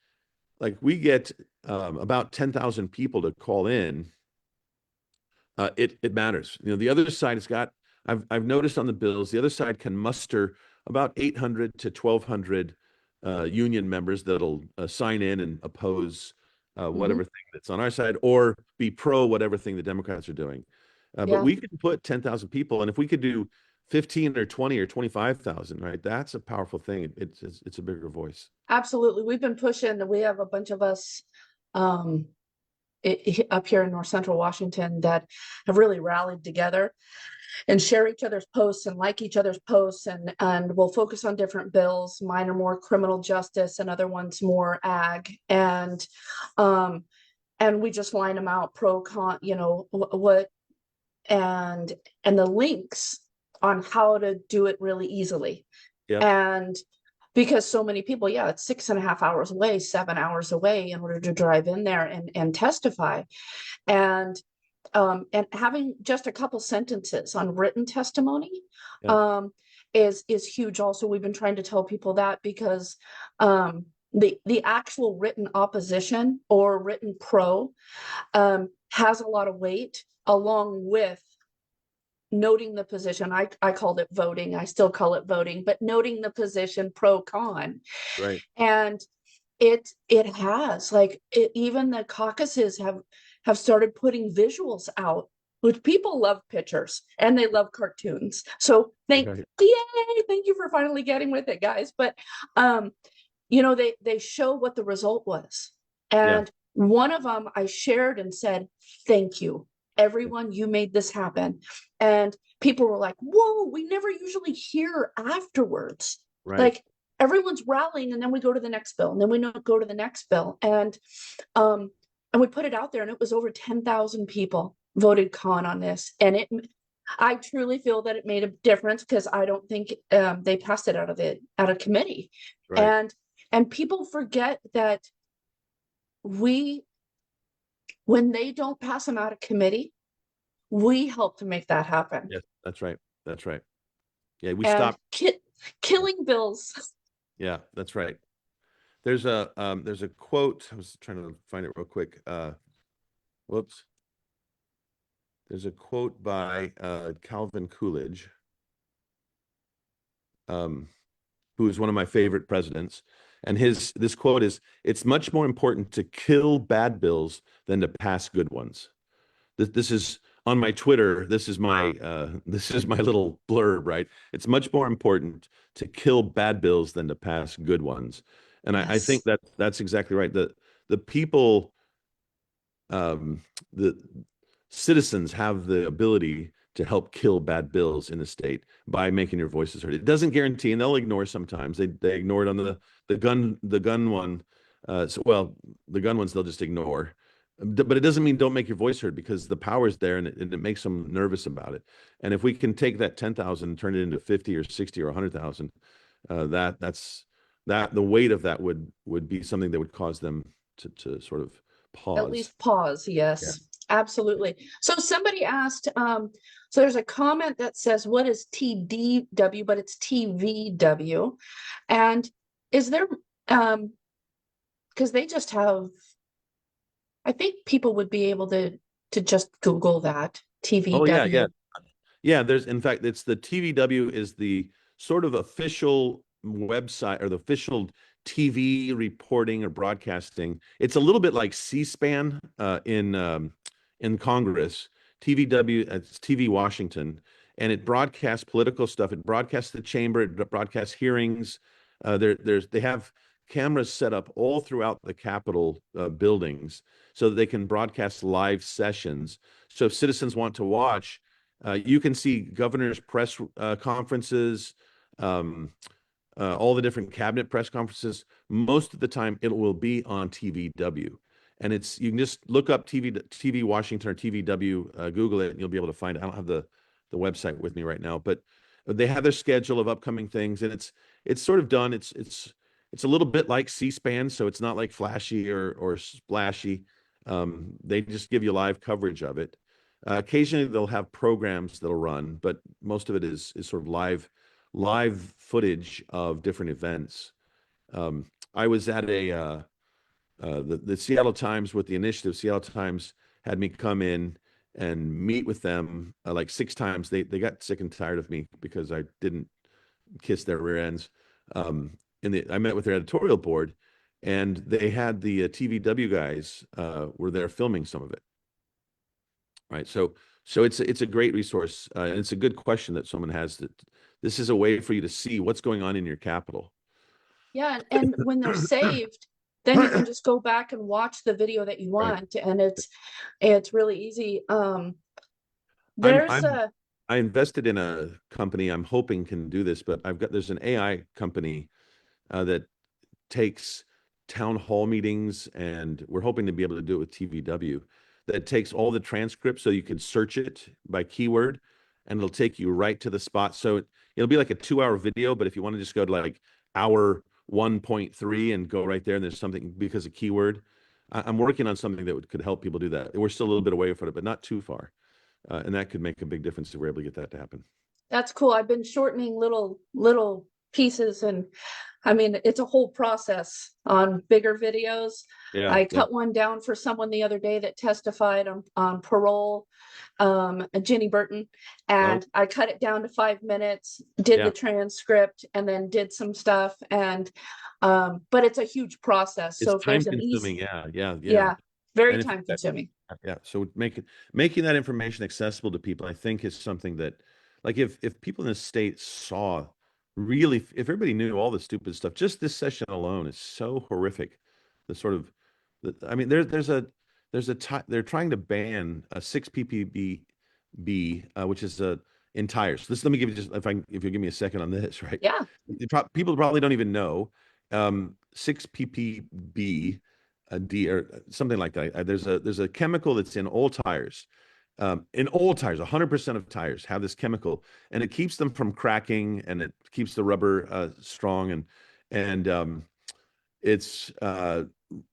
about 10,000 people to call in, it matters. You know, the other side has got. I've noticed on the bills, the other side can muster about 800 to 1,200 union members that'll sign in and oppose whatever thing that's on our side, or be pro whatever thing the Democrats are doing. But
Yeah.
we can put 10,000 people, and if we could do 15 or 20 or 25,000, right? That's a powerful thing. It's a bigger voice.
Absolutely. We've been pushing. We have a bunch of us um, up here in North Central Washington that have really rallied together and share each other's posts and like each other's posts, and we'll focus on different bills. Mine are more criminal justice and other ones more ag, and we just line them out, pro, con, you know, what, and the links on how to do it really easily.
Yeah.
And because so many people, yeah, it's 6.5 hours away, 7 hours away in order to drive in there and testify. And having just a couple sentences on written testimony is huge. Also, we've been trying to tell people that because the actual written opposition or written pro has a lot of weight, along with noting the position. I called it voting. I still call it voting, but noting the position pro con.
Right.
And it has even the caucuses have started putting visuals out, which people love pictures and they love cartoons. So yay, thank you for finally getting with it, guys. But you know, they show what the result was. And one of them I shared and said, thank you, everyone, you made this happen. And people were like, whoa, we never usually hear afterwards.
Right.
Like everyone's rallying, and then we go to the next bill, and then we go to the next bill. And we put it out there, and it was over 10,000 people voted con on this. And I truly feel that it made a difference, because I don't think they passed it out of committee.
Right.
And people forget that when they don't pass them out of committee, we help to make that happen.
Yes, that's right. That's right. Yeah, we
And
stopped
killing bills.
Yeah, that's right. There's a quote. I was trying to find it real quick. Whoops. There's a quote by Calvin Coolidge, who is one of my favorite presidents. And this quote is, "It's much more important to kill bad bills than to pass good ones." This is on my Twitter. This is my little blurb, right? It's much more important to kill bad bills than to pass good ones. And I think that's exactly right. The people, the citizens have the ability to help kill bad bills in the state by making your voices heard. It doesn't guarantee, and they'll ignore sometimes. They ignore it on the gun one. The gun ones they'll just ignore. But it doesn't mean don't make your voice heard, because the power is there, and it makes them nervous about it. And if we can take that 10,000 and turn it into 50 or 60 or 100,000, the weight of that would be something that would cause them to sort of pause.
At least pause. Yes, absolutely. So somebody asked, so there's a comment that says, what is TDW? But it's TVW. And is there, because they just have, I think people would be able to just Google that TVW.
Oh yeah. There's, in fact, it's the TVW is the sort of official website, or the official TV reporting or broadcasting. It's a little bit like C-SPAN in Congress. TVW, it's TV Washington, and it broadcasts political stuff. It broadcasts the chamber. It broadcasts hearings. They have cameras set up all throughout the Capitol buildings, so that they can broadcast live sessions. So if citizens want to watch, you can see governors' press conferences, all the different cabinet press conferences. Most of the time, it will be on TVW. And you can just look up TV Washington or TVW, Google it, and you'll be able to find it. I don't have the website with me right now, but they have their schedule of upcoming things, and it's sort of done. It's a little bit like C-SPAN, so it's not like flashy or splashy. They just give you live coverage of it. Occasionally they'll have programs that'll run, but most of it is sort of live footage of different events. I was at the Seattle Times with the initiative. Seattle Times had me come in and meet with them like 6 times. They got sick and tired of me because I didn't kiss their rear ends. I met with their editorial board, and they had the TVW guys were there filming some of it. Right. So it's a great resource, and it's a good question that someone has. That this is a way for you to see what's going on in your capital.
Yeah, and when they're saved, then you can just go back and watch the video that you
Right.
want, and it's really easy. There's a
I invested in a company I'm hoping can do this, but there's an AI company that takes town hall meetings, and we're hoping to be able to do it with TVW, that takes all the transcripts so you can search it by keyword, and it'll take you right to the spot. So it'll be like a 2-hour video, but if you want to just go to like hour 1.3 and go right there, and there's something because of keyword, I'm working on something that could help people do that. We're still a little bit away from it, but not too far. And that could make a big difference if we're able to get that to happen.
That's cool. I've been shortening little pieces, and I mean it's a whole process on bigger videos.
Yeah,
I
yeah.
cut one down for someone the other day that testified on parole, Jenny Burton, and I cut it down to 5 minutes, did
Yeah.
the transcript, and then did some stuff. And but it's a huge process.
It's
So if
time
there's an
consuming.
easy,
Yeah.
very
And
time consuming.
yeah. So making that information accessible to people, I think, is something that, like, if people in the state saw really, if everybody knew all the stupid stuff, just this session alone is so horrific. The sort of, I mean, they're trying to ban a 6 ppb, which is in tires. Let me give you just, if you give me a second on this, right?
Yeah.
People probably don't even know 6 ppb D or something like that. There's a chemical that's in all tires. In all tires, 100% of tires have this chemical, and it keeps them from cracking, and it keeps the rubber strong, and it's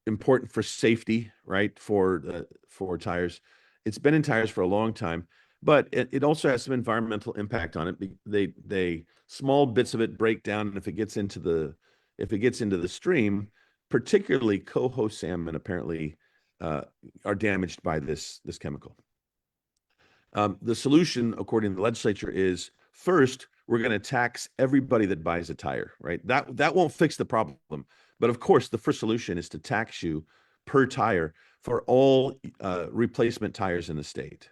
important for safety, right? For tires. It's been in tires for a long time, but it also has some environmental impact on it. They small bits of it break down, and if it gets into the stream, particularly coho salmon apparently are damaged by this chemical. The solution, according to the legislature, is first we're going to tax everybody that buys a tire, right? That won't fix the problem, but of course the first solution is to tax you per tire for all replacement tires in the state.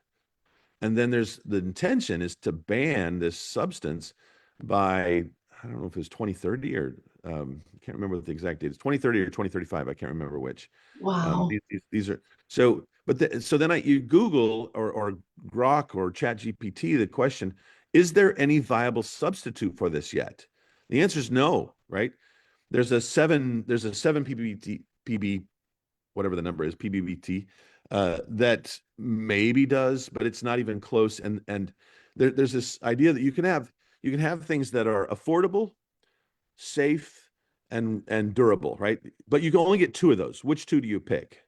And then the intention is to ban this substance by, I don't know if it was 2030 or I can't remember what the exact date is, 2030 or 2035. I can't remember which.
Wow.
These are so, so then you Google or Grok or Chat GPT the question, is there any viable substitute for this yet? The answer is no, right? There's a 7 PBT, whatever the number is, PBBT, that maybe does, but it's not even close. And there's this idea that you can have things that are affordable, safe, and durable, right? But you can only get 2 of those. Which 2 do you pick?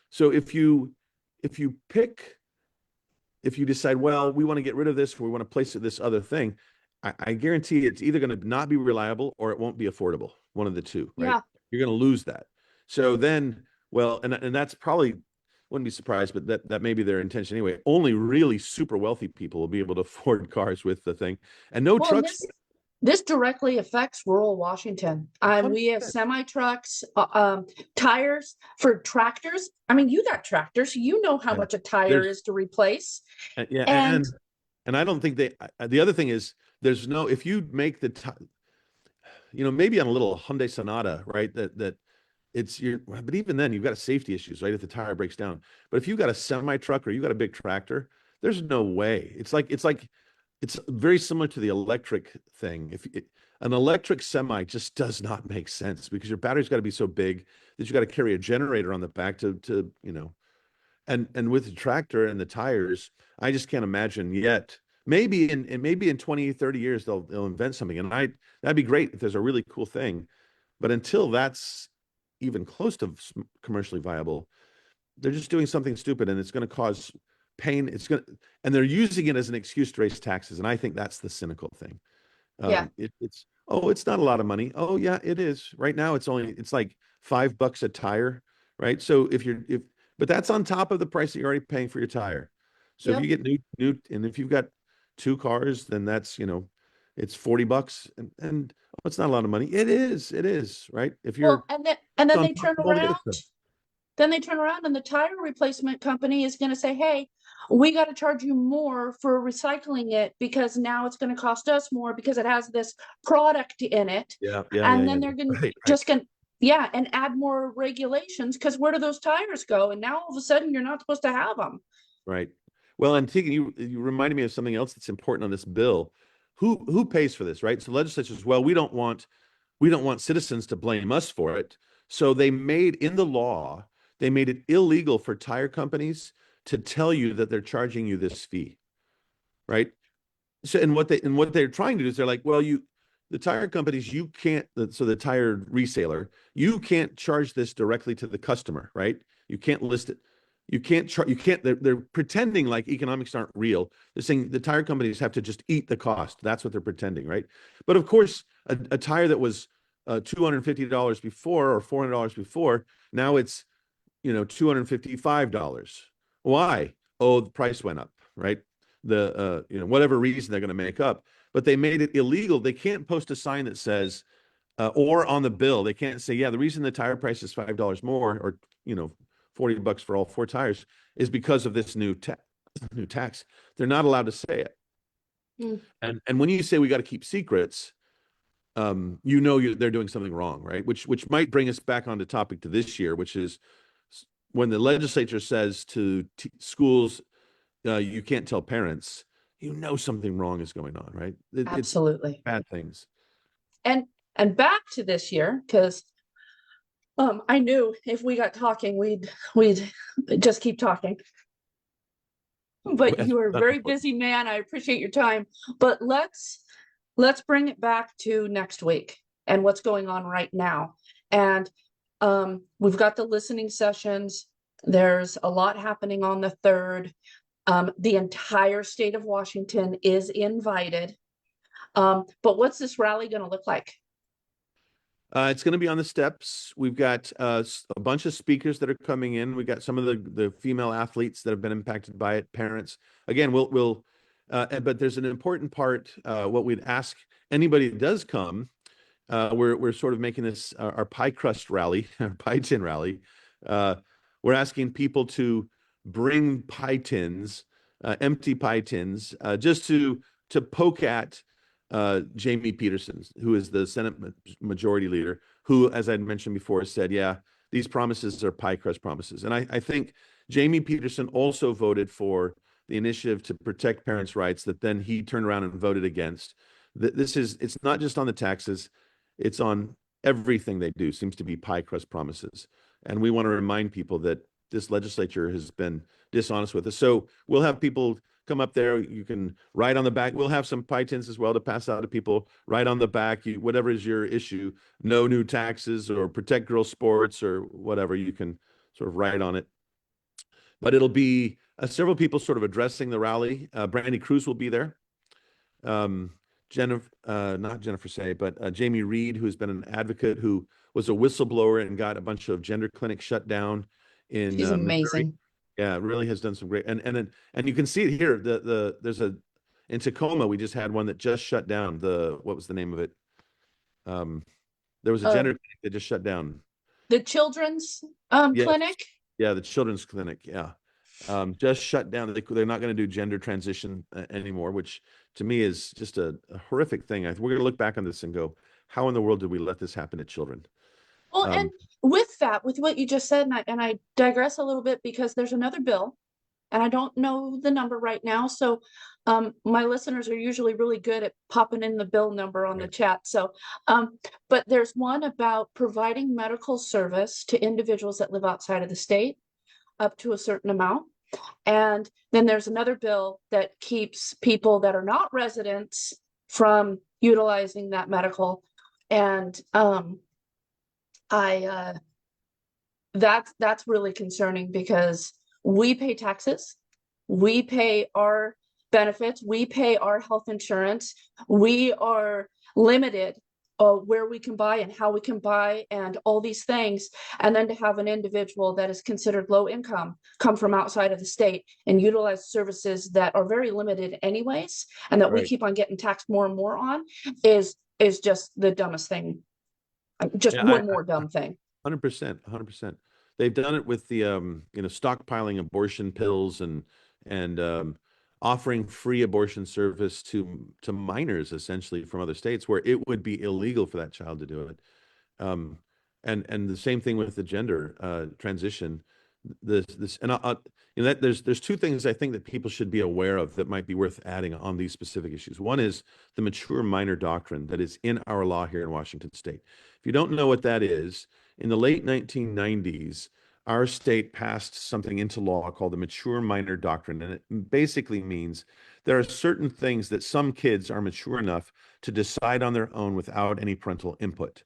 So if you decide, well, we want to get rid of this, or we want to place it this other thing, I guarantee it's either going to not be reliable or it won't be affordable. One of the 2, right?
Yeah.
You're going to lose that. So then, well, and that's probably, wouldn't be surprised, but that may be their intention anyway. Only really super wealthy people will be able to afford cars with the thing, and no
Well,
trucks.
this directly affects rural Washington. We have
100%.
semi trucks, tires for tractors. I mean, you got tractors, you know how
Yeah.
much a tire is to replace.
Yeah,
And
and I don't think the other thing is, there's no, if you make maybe on a little Hyundai Sonata, right? That it's but even then you've got safety issues, right? If the tire breaks down. But if you've got a semi truck or you've got a big tractor, there's no way. It's very similar to the electric thing. An electric semi just does not make sense, because your battery's got to be so big that you got to carry a generator on the back to and with the tractor and the tires, I just can't imagine yet. Maybe in 20, 30 years they'll invent something, and that'd be great if there's a really cool thing. But until that's even close to commercially viable, they're just doing something stupid, and it's going to cause pain. And they're using it as an excuse to raise taxes. And I think that's the cynical thing.
Yeah.
It's not a lot of money. Oh yeah, it is. Right now, it's like $5 a tire, right? So but that's on top of the price that you're already paying for your tire. So if
Yep.
you get and if you've got two cars, then that's, it's $40, and it's not a lot of money. It is, right? If
Well,
you're
and
it's
then
on
they
top
turn
of all the other
around.
stuff.
Then they turn around and the tire replacement company is going to say, hey, we got to charge you more for recycling it because now it's going to cost us more because it has this product in it.
Yeah, yeah, yeah,
And then
yeah.
they're going to
Right, right.
just going to, yeah, and add more regulations because where do those tires go? And now all of a sudden you're not supposed to have them.
Right. Well, and Tegan, you reminded me of something else that's important on this bill. Who pays for this, right? So legislatures, well, we don't want citizens to blame us for it. So in the law, they made it illegal for tire companies to tell you that they're charging you this fee, right? So and what they're trying to do is they're like, well, the tire companies, you can't, so the tire reseller, you can't charge this directly to the customer, right? You can't list it. They're pretending like economics aren't real. They're saying the tire companies have to just eat the cost. That's what they're pretending, right? But of course, a tire that was $250 before, or $400 before, now it's, $255. Why? Oh, the price went up, right? Whatever reason they're going to make up, but they made it illegal. They can't post a sign that says, or on the bill, they can't say, yeah, the reason the tire price is $5 more, or, $40 for all four tires, is because of this new tax. They're not allowed to say it.
Mm.
And when you say we got to keep secrets, they're doing something wrong, right? Which might bring us back on the topic to this year, which is when the legislature says to schools, you can't tell parents, something wrong is going on, right? It's
Absolutely.
bad things.
And back to this year, because I knew if we got talking, we'd just keep talking. But
As
you are a
we've done
very
before.
busy man. I appreciate your time. But let's bring it back to next week and what's going on right now. And we've got the listening sessions. There's a lot happening on the 3rd. The entire state of Washington is invited. But what's this rally going to look like?
It's going to be on the steps. We've got a bunch of speakers that are coming in. We got some of the female athletes that have been impacted by it, parents. Again, but there's an important part. What we'd ask anybody that does come, we're sort of making this our pie crust rally, our pie tin rally. We're asking people to bring pie tins, empty pie tins, just to poke at Jamie Peterson, who is the Senate Majority Leader, who, as I mentioned before, said, yeah, these promises are pie crust promises. And I think Jamie Peterson also voted for the initiative to protect parents' rights that then he turned around and voted against. It's not just on the taxes, it's on everything they do, seems to be pie crust promises. And we want to remind people that this legislature has been dishonest with us. So we'll have people come up there. You can write on the back. We'll have some pie tins as well to pass out to people. Write on the back, whatever is your issue, no new taxes or protect girls sports or whatever, you can sort of write on it. But it'll be several people sort of addressing the rally. Brandy Cruz will be there. Not Jennifer Say, but Jamie Reed, who's been an advocate, who was a whistleblower and got a bunch of gender clinics shut down in
She's
Missouri.
amazing.
Yeah, really has done some great, and you can see it here. There's in Tacoma, we just had one that just shut down. What was the name of it? There was a gender clinic that just shut down.
The children's
Yes.
clinic.
Yeah, the children's clinic. Yeah. Just shut down. They're not going to do gender transition anymore, which to me is just a horrific thing. We're going to look back on this and go, how in the world did we let this happen to children?
Well, and with what you just said, and I digress a little bit because there's another bill, and I don't know the number right now. So my listeners are usually really good at popping in the bill number on the chat. So, but there's one about providing medical service to individuals that live outside of the state up to a certain amount. And then there's another bill that keeps people that are not residents from utilizing that medical. And that's really concerning because we pay taxes, we pay our benefits, we pay our health insurance, we are limited where we can buy and how we can buy and all these things. And then to have an individual that is considered low income come from outside of the state and utilize services that are very limited anyways, and that we
Right.
keep on getting taxed more and more on is just the dumbest thing. Just
Yeah,
one more dumb thing.
100%, 100%. They've done it with the stockpiling abortion pills and offering free abortion service to minors essentially from other states where it would be illegal for that child to do it. Um, and the same thing with the gender transition. This and that there's two things I think that people should be aware of that might be worth adding on these specific issues. One is the mature minor doctrine that is in our law here in Washington State. If you don't know what that is, in the late 1990s, our state passed something into law called the mature minor doctrine, and it basically means there are certain things that some kids are mature enough to decide on their own without any parental input.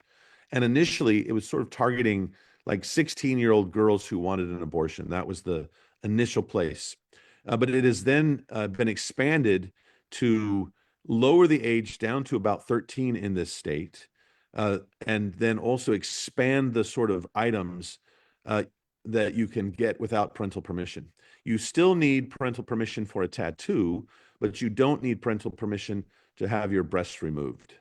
And initially, it was sort of targeting like 16-year-old girls who wanted an abortion. That was the initial place. But it has then been expanded to lower the age down to about 13 in this state, and then also expand the sort of items uh, that you can get without parental permission. You still need parental permission for a tattoo, but you don't need parental permission to have your breasts removed.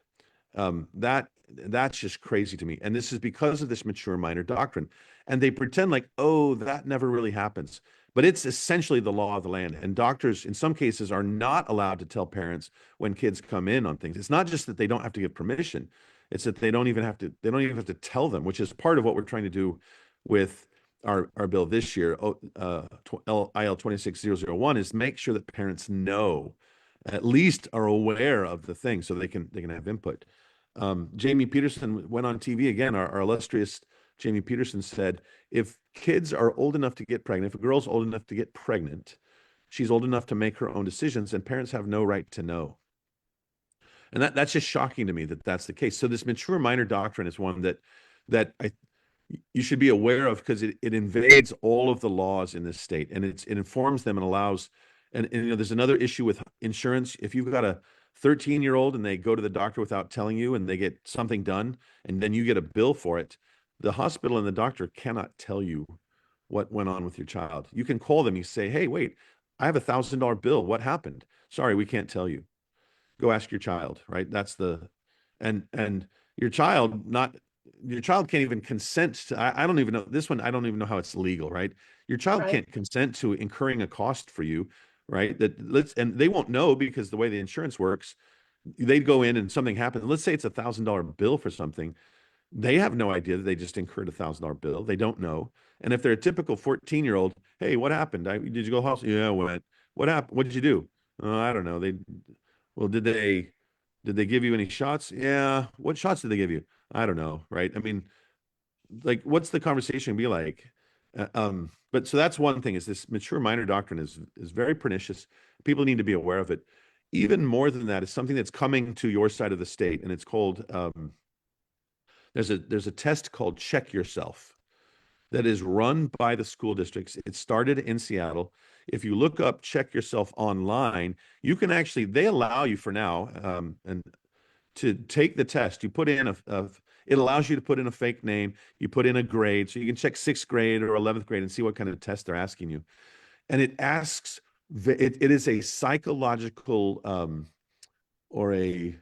That's just crazy to me. And this is because of this mature minor doctrine. And they pretend like, oh, that never really happens. But it's essentially the law of the land. And doctors, in some cases, are not allowed to tell parents when kids come in on things. It's not just that they don't have to give permission. It's that they don't even have to tell them, which is part of what we're trying to do with our bill this year, IL 26001, is make sure that parents know, at least are aware of the thing so they can have input. Jamie Peterson went on TV again. Our illustrious Jamie Peterson said, if kids are old enough to get pregnant, if a girl's old enough to get pregnant, she's old enough to make her own decisions, and parents have no right to know. And that's just shocking to me that that's the case. So this mature minor doctrine is one that you should be aware of because it invades all of the laws in this state, and it informs them and allows. And there's another issue with insurance. If you've got a 13-year-old and they go to the doctor without telling you and they get something done and then you get a bill for it, the hospital and the doctor cannot tell you what went on with your child. You can call them, you say, hey, wait, I have $1,000 bill. What happened? Sorry, we can't tell you. Go ask your child, right? And your child can't even consent to, I don't even know this one. I don't even know how it's legal, right? Your child
Right.
can't consent to incurring a cost for you, right? And they won't know because the way the insurance works, they'd go in and something happens. Let's say it's $1,000 bill for something. They have no idea that they just incurred $1,000 bill. They don't know. And if they're a typical 14-year-old, hey, what happened? Did you go to the hospital? Yeah, I went. What happened? What did you do? I don't know. Well, did they give you any shots? Yeah. What shots did they give you? I don't know. Right. I mean, like, what's the conversation be like? But so that's one thing, is this mature minor doctrine is very pernicious. People need to be aware of it. Even more than that is something that's coming to your side of the state, and it's called there's a test called Check Yourself that is run by the school districts. It started in Seattle. If you look up Check Yourself online, you can actually, they allow you for now, and to take the test. You put in it allows you to put in a fake name. You put in a grade, so you can check 6th grade or 11th grade and see what kind of test they're asking you. And it asks, it is a psychological, or a,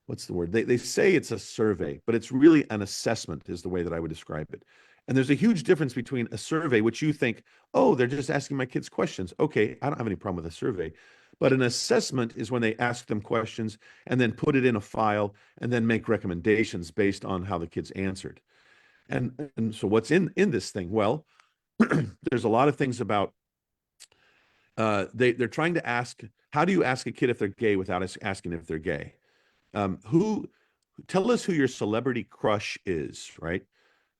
what's the word? They say it's a survey, but it's really an assessment is the way that I would describe it. And there's a huge difference between a survey, which you think, oh, they're just asking my kids questions. Okay, I don't have any problem with a survey. But an assessment is when they ask them questions and then put it in a file and then make recommendations based on how the kids answered. And so what's in this thing? Well, there's a lot of things about they're trying to ask, how do you ask a kid if they're gay without asking if they're gay? Who Tell us who your celebrity crush is, right?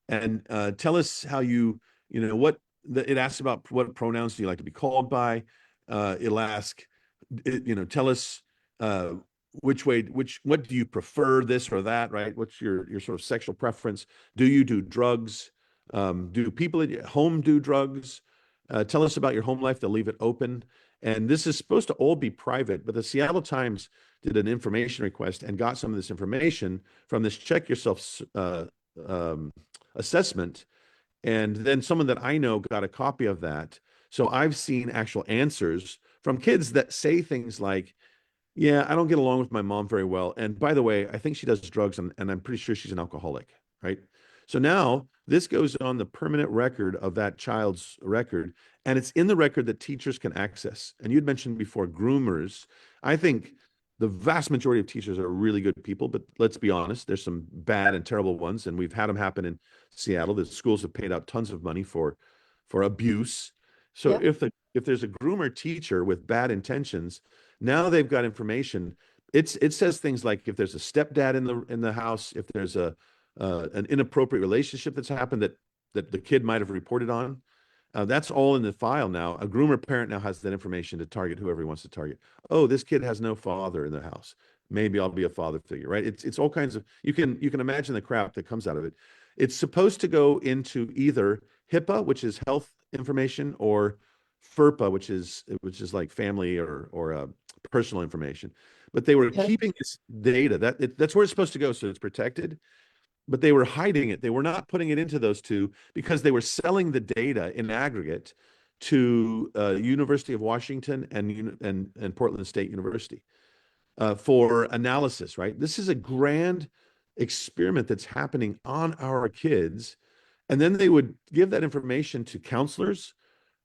And tell us how what it asks about, what pronouns do you like to be called by? It'll ask, tell us what do you prefer, this or that, right? What's your sort of sexual preference? Do you do drugs? Do people at your home do drugs? Tell us about your home life. They'll leave it open. And this is supposed to all be private, but the Seattle Times did an information request and got some of this information from this Check Yourself assessment. And then someone that I know got a copy of that. So I've seen actual answers from kids that say things like, yeah, I don't get along with my mom very well. And by the way, I think she does drugs and I'm pretty sure she's an alcoholic, right? So now this goes on the permanent record of that child's record, and it's in the record that teachers can access. And you'd mentioned before groomers. I think the vast majority of teachers are really good people, but let's be honest, there's some bad and terrible ones, and we've had them happen in Seattle. The schools have paid out tons of money for abuse. So
Yep.
if there's a groomer teacher with bad intentions, now they've got information. It says things like if there's a stepdad in the house, if there's an inappropriate relationship that's happened that the kid might have reported on, that's all in the file now. A groomer parent now has that information to target whoever he wants to target. Oh, this kid has no father in the house. Maybe I'll be a father figure, right? It's all kinds of, you can imagine the crap that comes out of it. It's supposed to go into either HIPAA, which is health information, or FERPA, which is like family or personal information. But they were
Okay.
keeping this data that's where it's supposed to go, so it's protected. But they were hiding it. They were not putting it into those two because they were selling the data in aggregate to University of Washington and Portland State University for analysis. Right. This is a grand experiment that's happening on our kids, and then they would give that information to counselors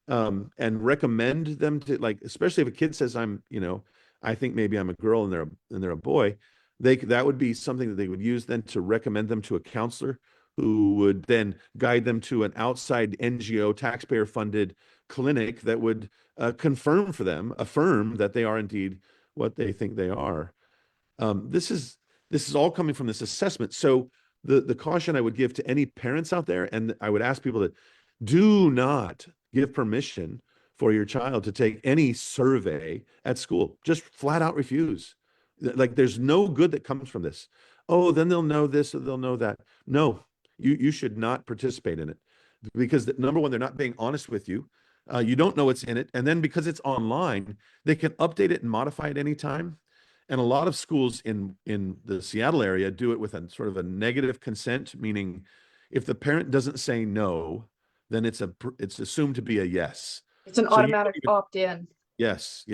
and recommend them to, like, especially if a kid says, I think maybe I'm a girl and they're a boy, that would be something that they would use then to recommend them to a counselor who would then guide them to an outside NGO taxpayer funded clinic that would affirm that they are indeed what they think they are. This is all coming from this assessment. So the caution I would give to any parents out there, and I would ask people to do not give permission for your child to take any survey at school. Just flat out refuse. Like, there's no good that comes from this. Oh, then they'll know this or they'll know that. No, you should not participate in it because number one, they're not being honest with you. You don't know what's in it. And then because it's online, they can update it and modify it anytime. And a lot of schools in the Seattle area do it with a sort of a negative consent, meaning if the parent doesn't say no, then it's assumed to be a yes.
It's an
So
automatic opt-in.
yes.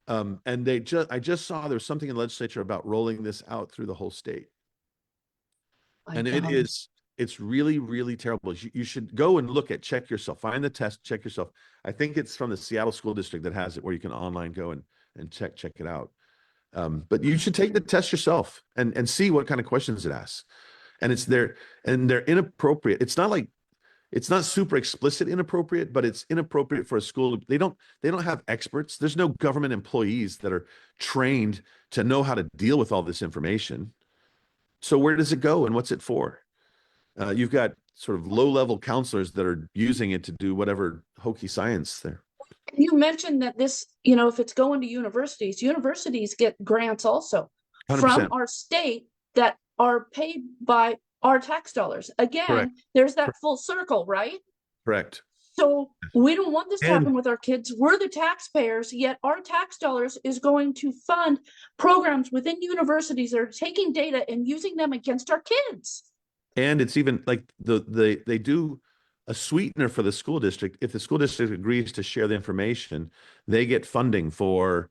And I just saw there was something in the legislature about rolling this out through the whole state.
My
And
God.
it's really, really terrible. You should go and look at Check Yourself, find the test, Check Yourself. I think it's from the Seattle School District that has it, where you can online go and check it out. But you should take the test yourself and see what kind of questions it asks. And they're inappropriate. It's not super explicit inappropriate, but it's inappropriate for a school. They don't have experts. There's no government employees that are trained to know how to deal with all this information. So where does it go and what's it for? You've got sort of low-level counselors that are using it to do whatever hokey science there.
You mentioned that this, if it's going to universities get grants also
100%.
from our state that are paid by our tax dollars. Again,
Correct.
There's that full circle, right?
Correct.
So we don't want this to happen with our kids. We're the taxpayers, yet our tax dollars is going to fund programs within universities that are taking data and using them against our kids.
And it's even like they do a sweetener for the school district. If the school district agrees to share the information, they get funding for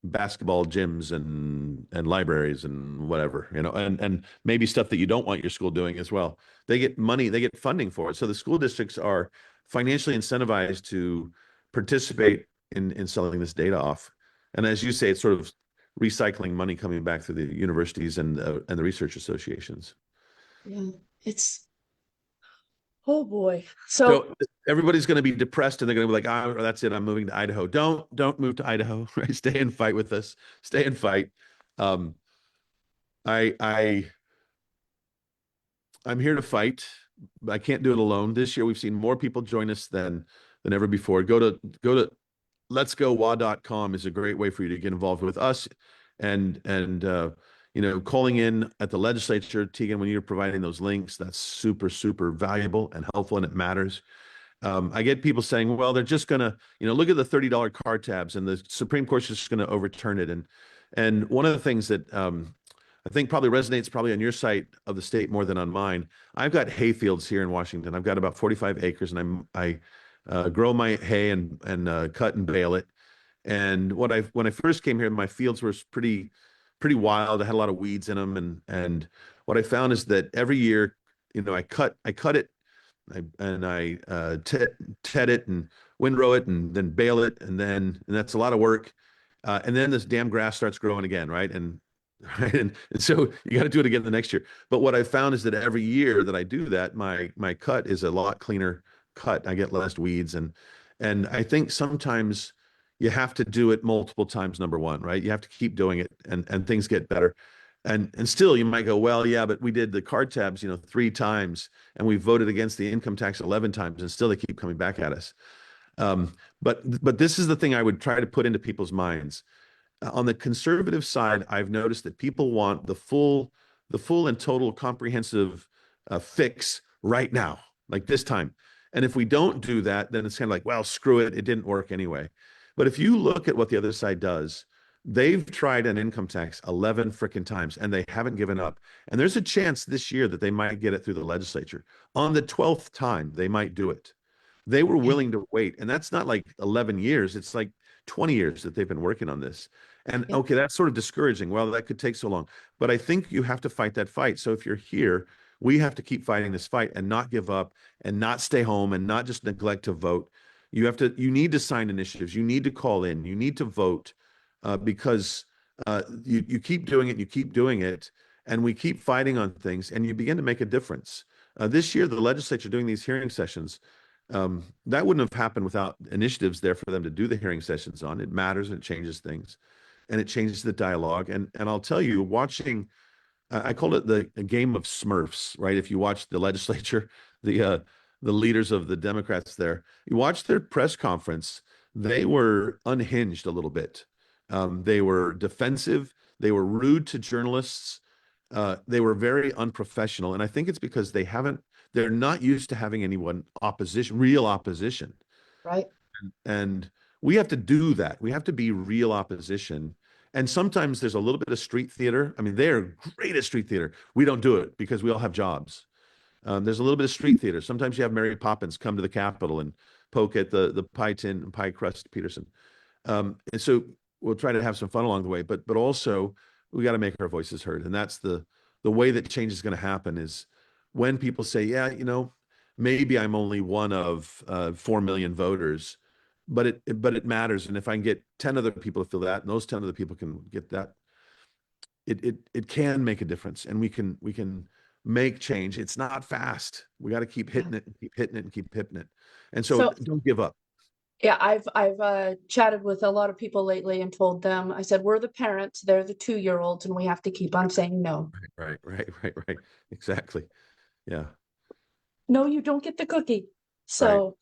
basketball gyms and libraries and whatever, and maybe stuff that you don't want your school doing as well. They get money, they get funding for it. So the school districts are financially incentivized to participate in selling this data off. And as you say, it's sort of recycling money coming back through the universities and the research associations.
Yeah, oh boy. So
everybody's going to be depressed and they're going to be like, oh, that's it, I'm moving to Idaho. Don't move to Idaho, right? Stay and fight with us. Stay and fight. I'm here to fight. I can't do it alone. This year we've seen more people join us than ever before. Go to letsgowa.com is a great way for you to get involved with us and calling in at the legislature, Tegan, when you're providing those links, that's super, super valuable and helpful, and it matters. I get people saying, well, they're just going to, look at the $30 car tabs and the Supreme Court's just going to overturn it. And one of the things that I think probably resonates probably on your side of the state more than on mine. I've got hay fields here in Washington. I've got about 45 acres, and I grow my hay and cut and bale it. And when I first came here, my fields were pretty wild. I had a lot of weeds in them, and what I found is that every year, I cut it, I ted it and windrow it and then bale it, and that's a lot of work. And then this damn grass starts growing again, right? Right, and so you got to do it again the next year. But what I found is that every year that I do that, my cut is a lot cleaner cut. I get less weeds, and I think sometimes you have to do it multiple times. Number one, right? You have to keep doing it, and things get better. And still you might go, well, yeah, but we did the card tabs, 3 times, and we voted against the income tax 11 times, and still they keep coming back at us. But this is the thing I would try to put into people's minds. On the conservative side, I've noticed that people want the full and total comprehensive fix right now, like this time. And if we don't do that, then it's kind of like, well, screw it. It didn't work anyway. But if you look at what the other side does, they've tried an income tax 11 frickin' times, and they haven't given up. And there's a chance this year that they might get it through the legislature. On the 12th time, they might do it. They were willing to wait. And that's not like 11 years. It's like 20 years that they've been working on this. And okay, that's sort of discouraging. Well, that could take so long. But I think you have to fight that fight. So if you're here, we have to keep fighting this fight and not give up and not stay home and not just neglect to vote. You need to sign initiatives. You need to call in. You need to vote because you keep doing it. You keep doing it. And we keep fighting on things, and you begin to make a difference. This year, the legislature doing these hearing sessions, that wouldn't have happened without initiatives there for them to do the hearing sessions on. It matters, and it changes things, and it changes the dialogue. And I'll tell you, watching, I call it the game of Smurfs, right? If you watch the legislature, the leaders of the Democrats there, you watch their press conference, they were unhinged a little bit. They were defensive. They were rude to journalists. They were very unprofessional. And I think it's because they're not used to having anyone real opposition.
Right.
And we have to do that. We have to be real opposition. And sometimes there's a little bit of street theater. I mean, they're great at street theater. We don't do it because we all have jobs. There's a little bit of street theater. Sometimes you have Mary Poppins come to the Capitol and poke at the pie tin and pie crust Peterson. And so we'll try to have some fun along the way, but also we got to make our voices heard. And that's the way that change is going to happen, is when people say, yeah, maybe I'm only one of 4 million voters, but it matters. And if I can get 10 other people to feel that, and those 10 other people can get that, it can make a difference, and we can make change. It's not fast. We got to keep hitting it and keep hitting it and keep hitting it. And so don't give up.
Yeah, I've chatted with a lot of people lately and told them, I said, we're the parents, they're the 2-year-olds, and we have to keep on saying no.
Right. Exactly. Yeah.
No, you don't get the cookie. So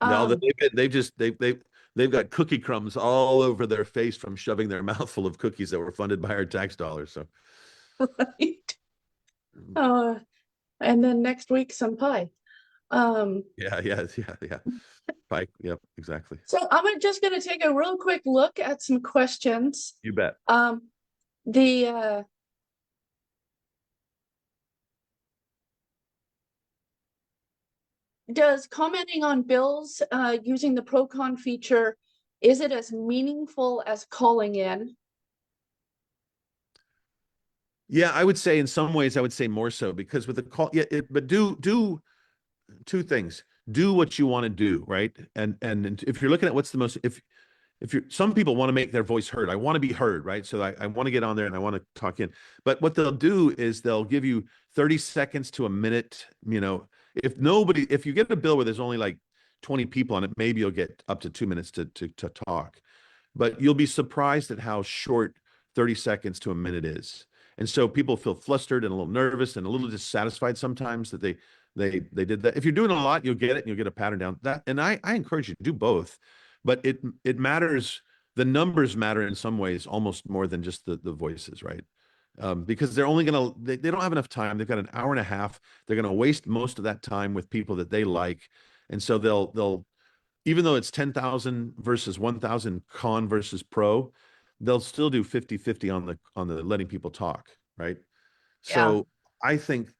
No, they've got cookie crumbs all over their face from shoving their mouthful of cookies that were funded by our tax dollars. So
right. And then next week some pie.
Yeah. Pie. Yep, exactly.
So I'm just gonna take a real quick look at some questions.
You bet.
Does commenting on bills using the pro-con feature, is it as meaningful as calling in?
Yeah, I would say in some ways, I would say more so, because with the call, but do 2 things. Do what you want to do, right? And if you're looking at what's the most, if you're, some people want to make their voice heard. I want to be heard, right? So I want to get on there and I want to talk in. But what they'll do is they'll give you 30 seconds to a minute. If you get a bill where there's only like 20 people on it, maybe you'll get up to 2 minutes to talk. But you'll be surprised at how short 30 seconds to a minute is. And so people feel flustered and a little nervous and a little dissatisfied sometimes that they did that. If you're doing a lot, you'll get it and you'll get a pattern down. And I encourage you to do both. But it matters the numbers matter in some ways almost more than just the voices, right? Because they're only gonna they don't have enough time. They've got an hour and a half. They're gonna waste most of that time with people that they like, and so they'll even though it's 10,000 versus 1,000 con versus pro, they'll still do 50-50 on the letting people talk, right?
Yeah.
So I think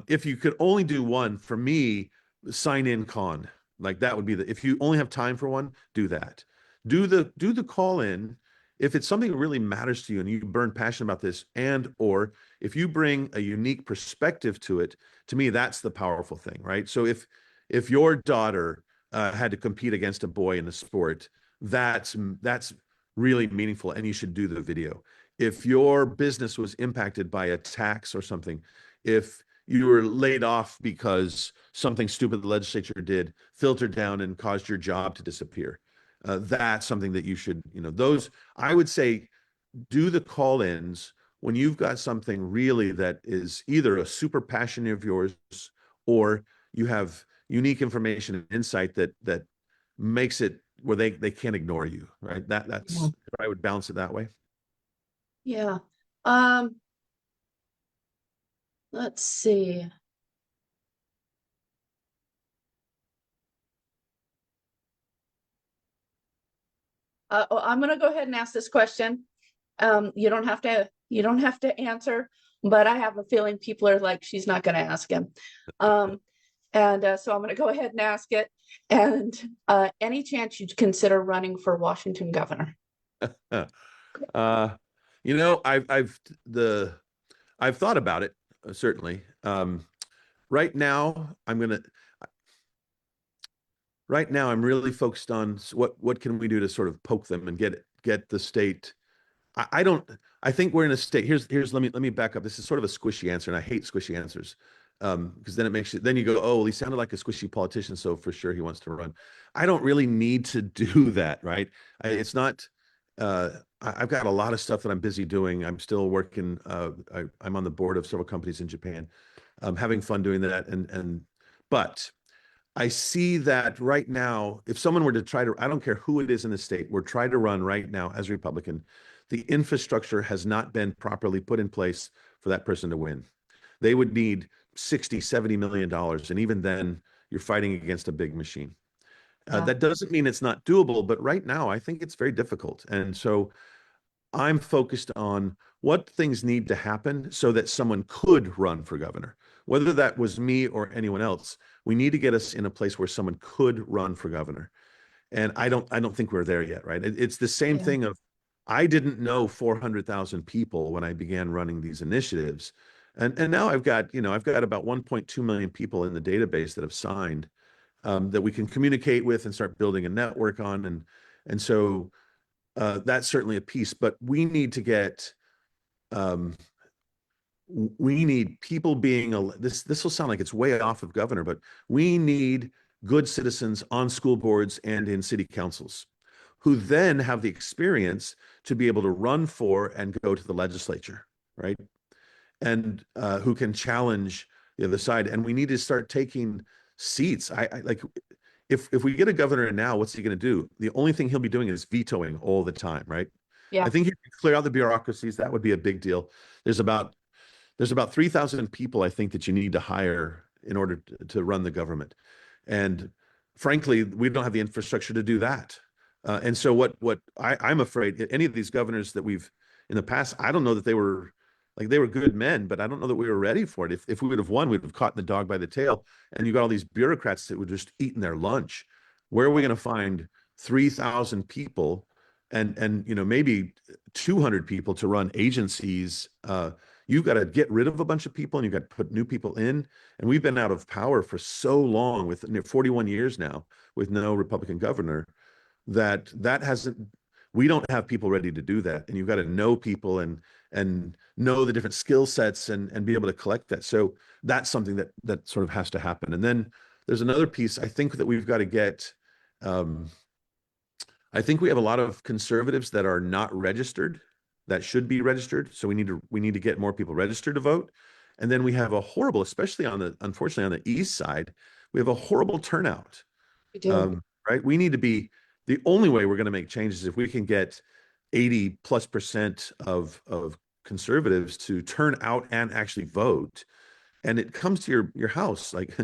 if you could only do one, for me, sign in con, like that would be if you only have time for one, do that. Do the call in. If it's something that really matters to you and you burn passion about this, and or if you bring a unique perspective to it, to me, that's the powerful thing, right? So if your daughter had to compete against a boy in a sport, that's really meaningful, and you should do the video. If your business was impacted by a tax or something, if you were laid off because something stupid the legislature did filtered down and caused your job to disappear, that's something that you should, those, I would say, do the call-ins when you've got something really that is either a super passion of yours, or you have unique information and insight that makes it where they can't ignore you, right? That's I would balance it that way.
Yeah. Let's see. I'm gonna go ahead and ask this question. You don't have to answer, but I have a feeling people are like, she's not gonna ask him. And so I'm gonna go ahead and ask it. And any chance you'd consider running for Washington governor?
I've thought about it, certainly. Right now, I'm really focused on what can we do to sort of poke them and get the state. I think we're in a state. Let me back up. This is sort of a squishy answer, and I hate squishy answers. Because then you go, oh, well, he sounded like a squishy politician, so for sure he wants to run. I don't really need to do that, right? It's not. I've got a lot of stuff that I'm busy doing. I'm still working. I'm on the board of several companies in Japan. I'm having fun doing that, but I see that right now, if someone were to try to, I don't care who it is in the state, we're trying to run right now as a Republican, the infrastructure has not been properly put in place for that person to win. They would need 60, $70 million. And even then, you're fighting against a big machine. That doesn't mean it's not doable, but right now, I think it's very difficult. And so I'm focused on what things need to happen so that someone could run for governor. Whether that was me or anyone else, we need to get us in a place where someone could run for governor. And I don't think we're there yet, right? It's the same thing of, I didn't know 400,000 people when I began running these initiatives. And now I've got about 1.2 million people in the database that have signed, that we can communicate with and start building a network on. And so that's certainly a piece, but we need to get, we need people being, this will sound like it's way off of governor, but we need good citizens on school boards and in city councils who then have the experience to be able to run for and go to the legislature, right? And who can challenge the other side. And we need to start taking seats. I like, if we get a governor in now, what's he going to do? The only thing he'll be doing is vetoing all the time, right?
Yeah.
I think you can clear out the bureaucracies. That would be a big deal. There's about 3,000 people, I think, that you need to hire in order to run the government. And frankly, we don't have the infrastructure to do that. And so what I'm afraid, any of these governors that we've in the past, I don't know that they were good men, but I don't know that we were ready for it. If we would have won, we'd have caught the dog by the tail. And you got all these bureaucrats that were just eating their lunch. Where are we going to find 3,000 people and maybe 200 people to run agencies? You've got to get rid of a bunch of people and you've got to put new people in. And we've been out of power for so long, with 41 years now, with no Republican governor, that hasn't, we don't have people ready to do that. And you've got to know people and know the different skill sets and be able to collect that. So that's something that sort of has to happen. And then there's another piece I think that we've got to get. I think we have a lot of conservatives that are not registered, that should be registered. So we need to get more people registered to vote. And then we have a horrible, especially unfortunately on the east side, we have a horrible turnout.
We do.
Right? We need to be the only way we're going to make changes is if we can get 80+% of conservatives to turn out and actually vote. And it comes to your house. Like,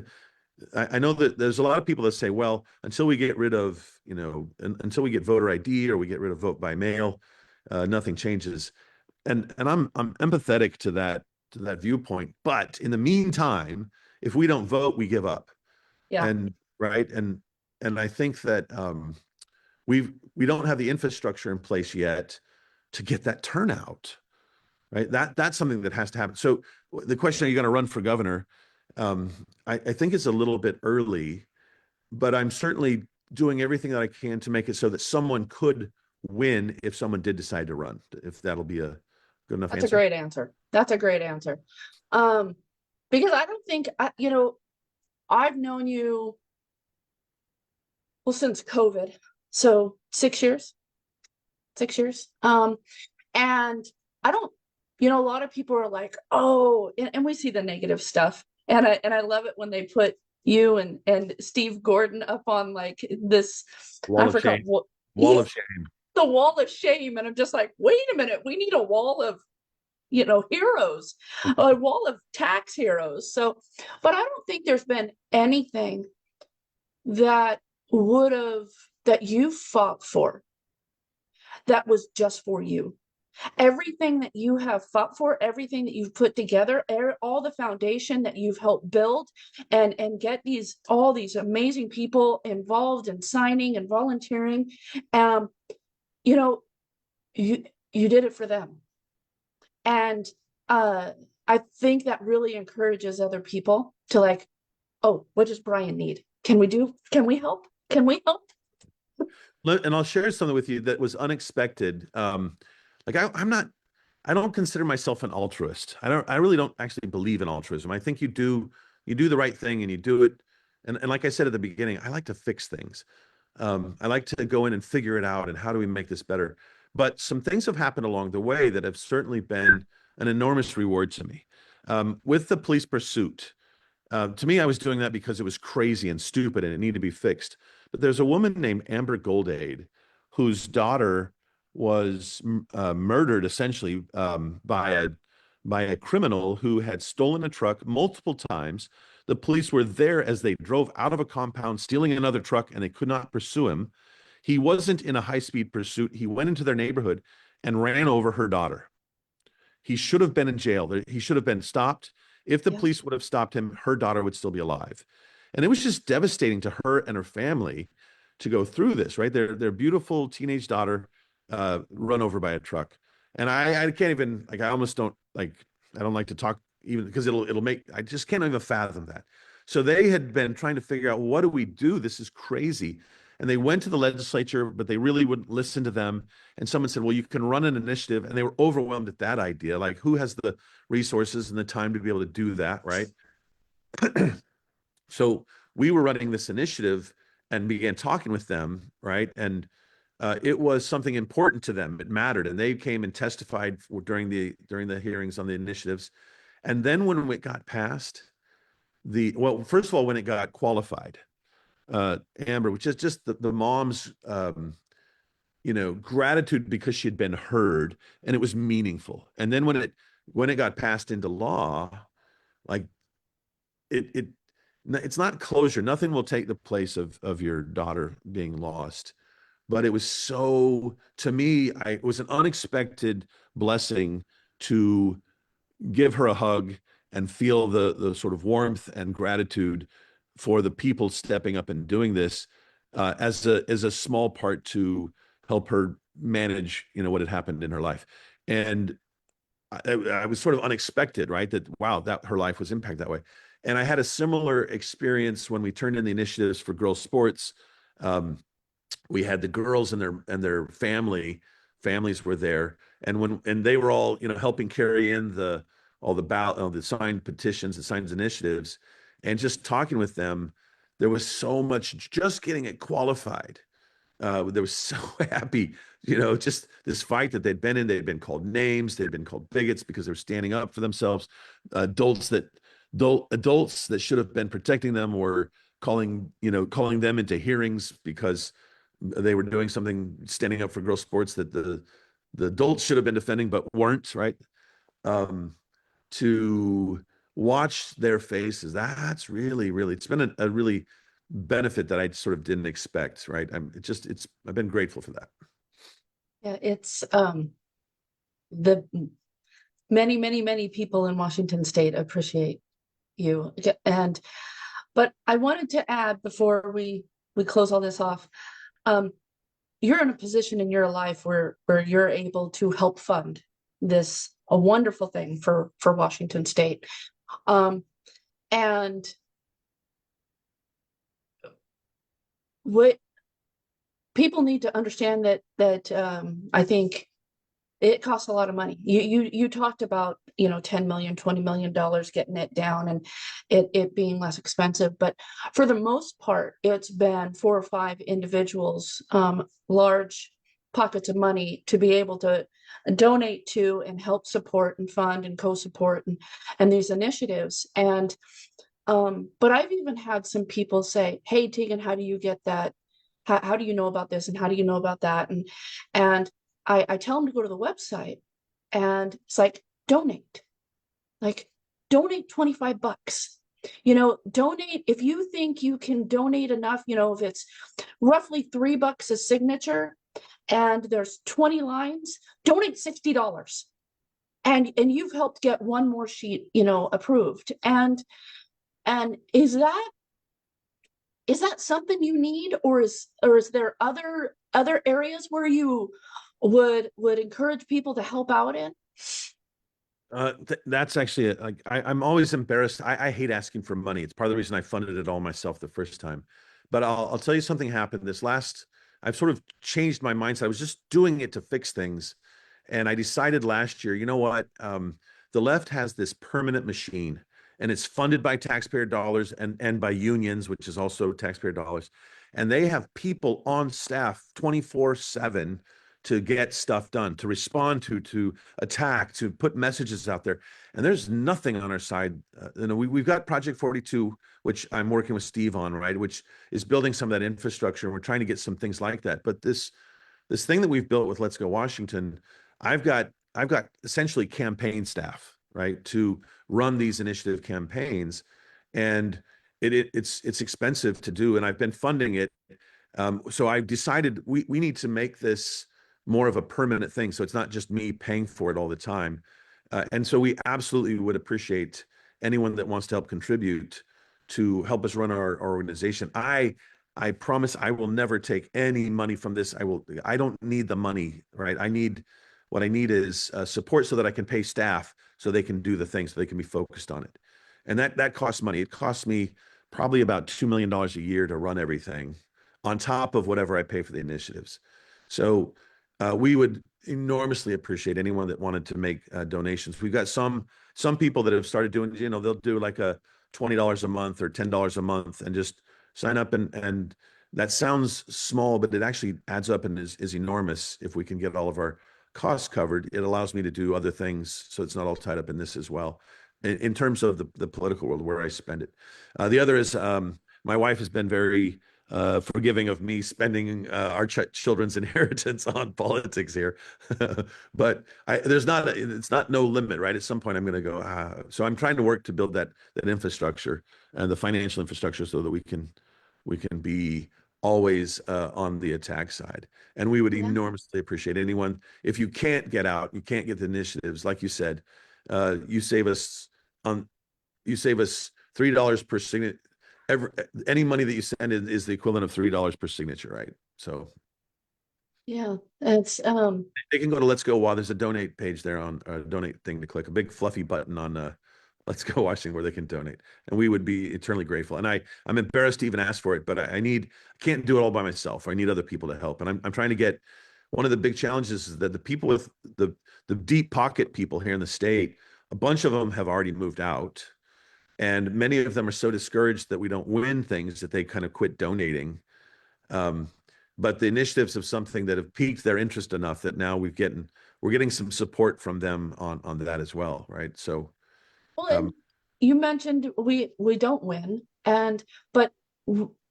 I know that there's a lot of people that say, well, until we get rid of, until we get voter ID or we get rid of vote by mail, nothing changes. And I'm empathetic to that viewpoint. But in the meantime, if we don't vote, we give up.
Yeah,
And right. And I think that we don't have the infrastructure in place yet to get that turnout. Right. That's something that has to happen. So the question, are you going to run for governor? I think it's a little bit early, but I'm certainly doing everything that I can to make it so that someone could win if someone did decide to run, if that'll be a good enough
that's
answer.
a great answer. That's a great answer. Because I don't think, I've known you, well, since COVID, so 6 years. And I don't, a lot of people are like, oh, and we see the negative stuff. And I love it when they put you and Steve Gordon up on like this,
Wall
I
of
forgot
shame.
what,
Wall
yeah,
of shame.
the wall of shame. And I'm just like, wait a minute, we need a wall of, heroes, a wall of tax heroes. So, but I don't think there's been anything that that you fought for that was just for you. Everything that you have fought for, everything that you've put together, all the foundation that you've helped build and get all these amazing people involved in signing and volunteering, you know, you did it for them. And I think that really encourages other people to like, oh, what does Brian need? Can we help? Can we help?
And I'll share something with you that was unexpected. Like I don't consider myself an altruist. I really don't actually believe in altruism. I think you do the right thing and you do it. And like I said at the beginning, I like to fix things. I like to go in and figure it out and how do we make this better. But some things have happened along the way that have certainly been an enormous reward to me. With the police pursuit, to me, I was doing that because it was crazy and stupid and it needed to be fixed. But there's a woman named Amber Goldade whose daughter was murdered essentially by a criminal who had stolen a truck multiple times. The police were there as they drove out of a compound, stealing another truck, and they could not pursue him. He wasn't in a high-speed pursuit. He went into their neighborhood and ran over her daughter. He should have been in jail. He should have been stopped. If the police would have stopped him, her daughter would still be alive. And it was just devastating to her and her family to go through this, right? Their beautiful teenage daughter run over by a truck. And I can't even, like, I almost don't like, I don't like to talk even because it'll make, I just can't even fathom that. So they had been trying to figure out, what do we do? This is crazy. And they went to the legislature, but they really wouldn't listen to them. And someone said, well, you can run an initiative. And they were overwhelmed at that idea. Like, who has the resources and the time to be able to do that, right? So we were running this initiative and began talking with them, right? And it was something important to them. It mattered. And they came and testified during the hearings on the initiatives. And then when it got passed, first of all, when it got qualified, Amber, which is just the mom's, gratitude because she had been heard and it was meaningful. And then when it got passed into law, like it's not closure. Nothing will take the place of your daughter being lost. But it was to me, it was an unexpected blessing to give her a hug and feel the sort of warmth and gratitude for the people stepping up and doing this as a small part to help her manage, what had happened in her life. And I was sort of unexpected, right? That, wow, that her life was impacted that way. And I had a similar experience when we turned in the initiatives for girls sports. We had the girls and their families were there. And they were all, helping carry in all the signed petitions and signed initiatives, and just talking with them, there was so much just getting it qualified. They were so happy, just this fight that they'd been in. They'd been called names. They'd been called bigots because they were standing up for themselves. Adults that should have been protecting them were calling them into hearings because they were doing something, standing up for girls sports that the adults should have been defending but weren't, right? To watch their faces, that's really, really, it's been a really benefit that I sort of didn't expect, right? I've been grateful for that.
Yeah, it's the many people in Washington State appreciate you. But I wanted to add before we close all this off, you're in a position in your life where you're able to help fund this, a wonderful thing for Washington State. And what people need to understand that I think it costs a lot of money. You talked about, you know, 10 million, $20 million getting it down and it being less expensive. But for the most part, it's been 4 or 5 individuals, large pockets of money to be able to donate to and help support and fund and co-support and these initiatives. And but I've even had some people say, "Hey, Tegan, how do you get that? How do you know about this? And how do you know about that?" And I tell them to go to the website and it's like donate 25 bucks. You know, donate if you think you can donate enough, you know, if it's roughly $3 a signature and there's 20 lines, donate $60. And you've helped get one more sheet, you know, approved. And is that something you need, or is there other areas where you would encourage people to help out in?
That's actually like I'm always embarrassed. I hate asking for money. It's part of the reason I funded it all myself the first time. But I'll tell you something happened this last. I've sort of changed my mindset. I was just doing it to fix things, and I decided last year, you know what? The left has this permanent machine, and it's funded by taxpayer dollars and by unions, which is also taxpayer dollars, and they have people on staff 24/7 to get stuff done, to respond to attack, to put messages out there. And there's nothing on our side. You know, we've got Project 42, which I'm working with Steve on, right, which is building some of that infrastructure. And we're trying to get some things like that. But this thing that we've built with Let's Go Washington, I've got essentially campaign staff, right, to run these initiative campaigns, and it's expensive to do, and I've been funding it. So I decided we need to make this more of a permanent thing, so it's not just me paying for it all the time. And so we absolutely would appreciate anyone that wants to help contribute to help us run our organization. I promise I will never take any money from this. I don't need the money, right? What I need is support so that I can pay staff so they can do the thing, so they can be focused on it. And that costs money. It costs me probably about $2 million a year to run everything on top of whatever I pay for the initiatives. So we would enormously appreciate anyone that wanted to make donations. We've got some people that have started doing, you know, they'll do like a $20 a month or $10 a month and just sign up, and that sounds small, but it actually adds up and is enormous. If we can get all of our costs covered, it allows me to do other things, so it's not all tied up in this as well. In terms of the political world where I spend it, the other is my wife has been very forgiving of me spending our children's inheritance on politics here. But it's not no limit, right? At some point I'm going to go, so I'm trying to work to build that infrastructure and the financial infrastructure so that we can be always on the attack side. And we would enormously appreciate anyone. If you can't get out, you can't get the initiatives, like you said, you save us $3 per signature. Any money that you send is the equivalent of $3 per signature, right? So
Yeah, it's
they can go to Let's Go While there's a donate page there on a donate thing to click, a big fluffy button on Let's Go Washington where they can donate, and we would be eternally grateful. And I'm embarrassed to even ask for it, but I can't do it all by myself. I need other people to help, and I'm trying to get. One of the big challenges is that the people with the deep pocket people here in the state, a bunch of them have already moved out. And many of them are so discouraged that we don't win things that they kind of quit donating. But the initiatives of something that have piqued their interest enough that now we're getting some support from them on that as well, right? So,
well, and you mentioned we don't win, but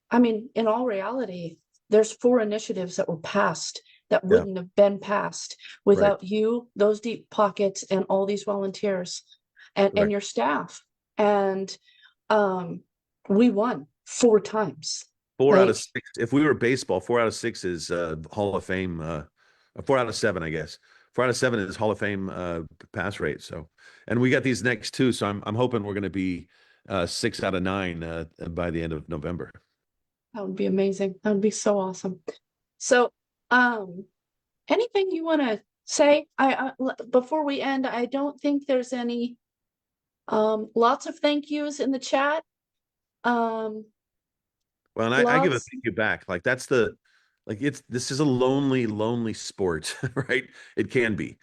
I mean, in all reality, there's 4 initiatives that were passed that
Yeah.
wouldn't have been passed without you, those deep pockets, and all these volunteers and
Right.
your staff. And we won 4 times.
4 out
Like,
of 6. If we were baseball, 4 out of 6 is Hall of Fame. 4 out of 7, I guess. 4 out of 7 is Hall of Fame pass rate. So, and we got these next 2, so I'm hoping we're going to be 6 out of 9 by the end of November.
that would be amazing. That would be so awesome. So, anything you want to say? Before we end, I don't think there's any. Lots of thank yous in the chat.
Well, and I give a
Lots.
thank you back. Like this is a lonely, lonely sport, right? It can be.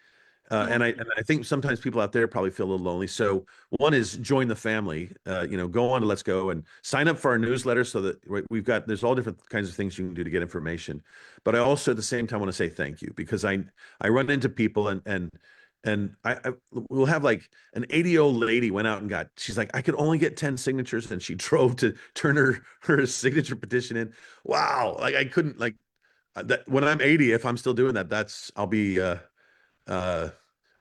And I think sometimes people out there probably feel a little lonely. So one is join the family. Go on to Let's Go and sign up for our newsletter so that there's all different kinds of things you can do to get information. But I also at the same time want to say thank you because I run into people and I will have like an 80-year-old lady went out and she's like, I could only get 10 signatures, and she drove to turn her signature petition in. Wow. Like I couldn't that when I'm 80, if I'm still doing that, I'll be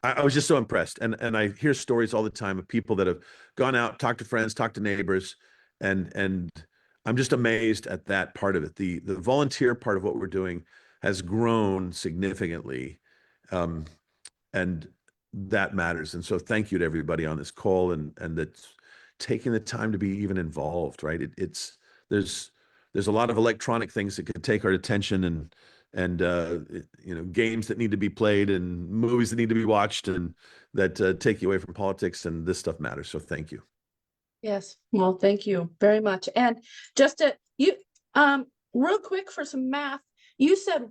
I was just so impressed. And I hear stories all the time of people that have gone out, talked to friends, talked to neighbors, and I'm just amazed at that part of it. The volunteer part of what we're doing has grown significantly. And that matters. And so thank you to everybody on this call and that's taking the time to be even involved, right? There's a lot of electronic things that could take our attention and games that need to be played and movies that need to be watched and that take you away from politics, and this stuff matters. So thank you.
Yes. Well, thank you very much. And just real quick for some math, you said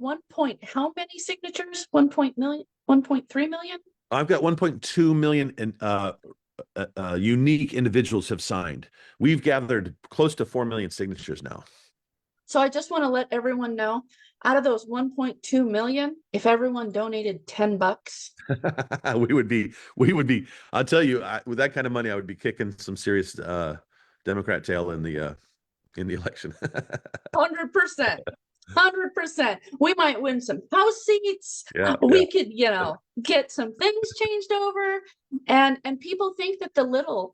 how many signatures? 1.3 million?
I've got 1.2 million unique individuals have signed. We've gathered close to 4 million signatures now.
So I just want to let everyone know, out of those 1.2 million, if everyone donated $10,
we would be, I'll tell you, with that kind of money, I would be kicking some serious Democrat tail in the election.
100%. 100%. We might win some House seats.
Yeah,
we could, get some things changed over. And people think that the little,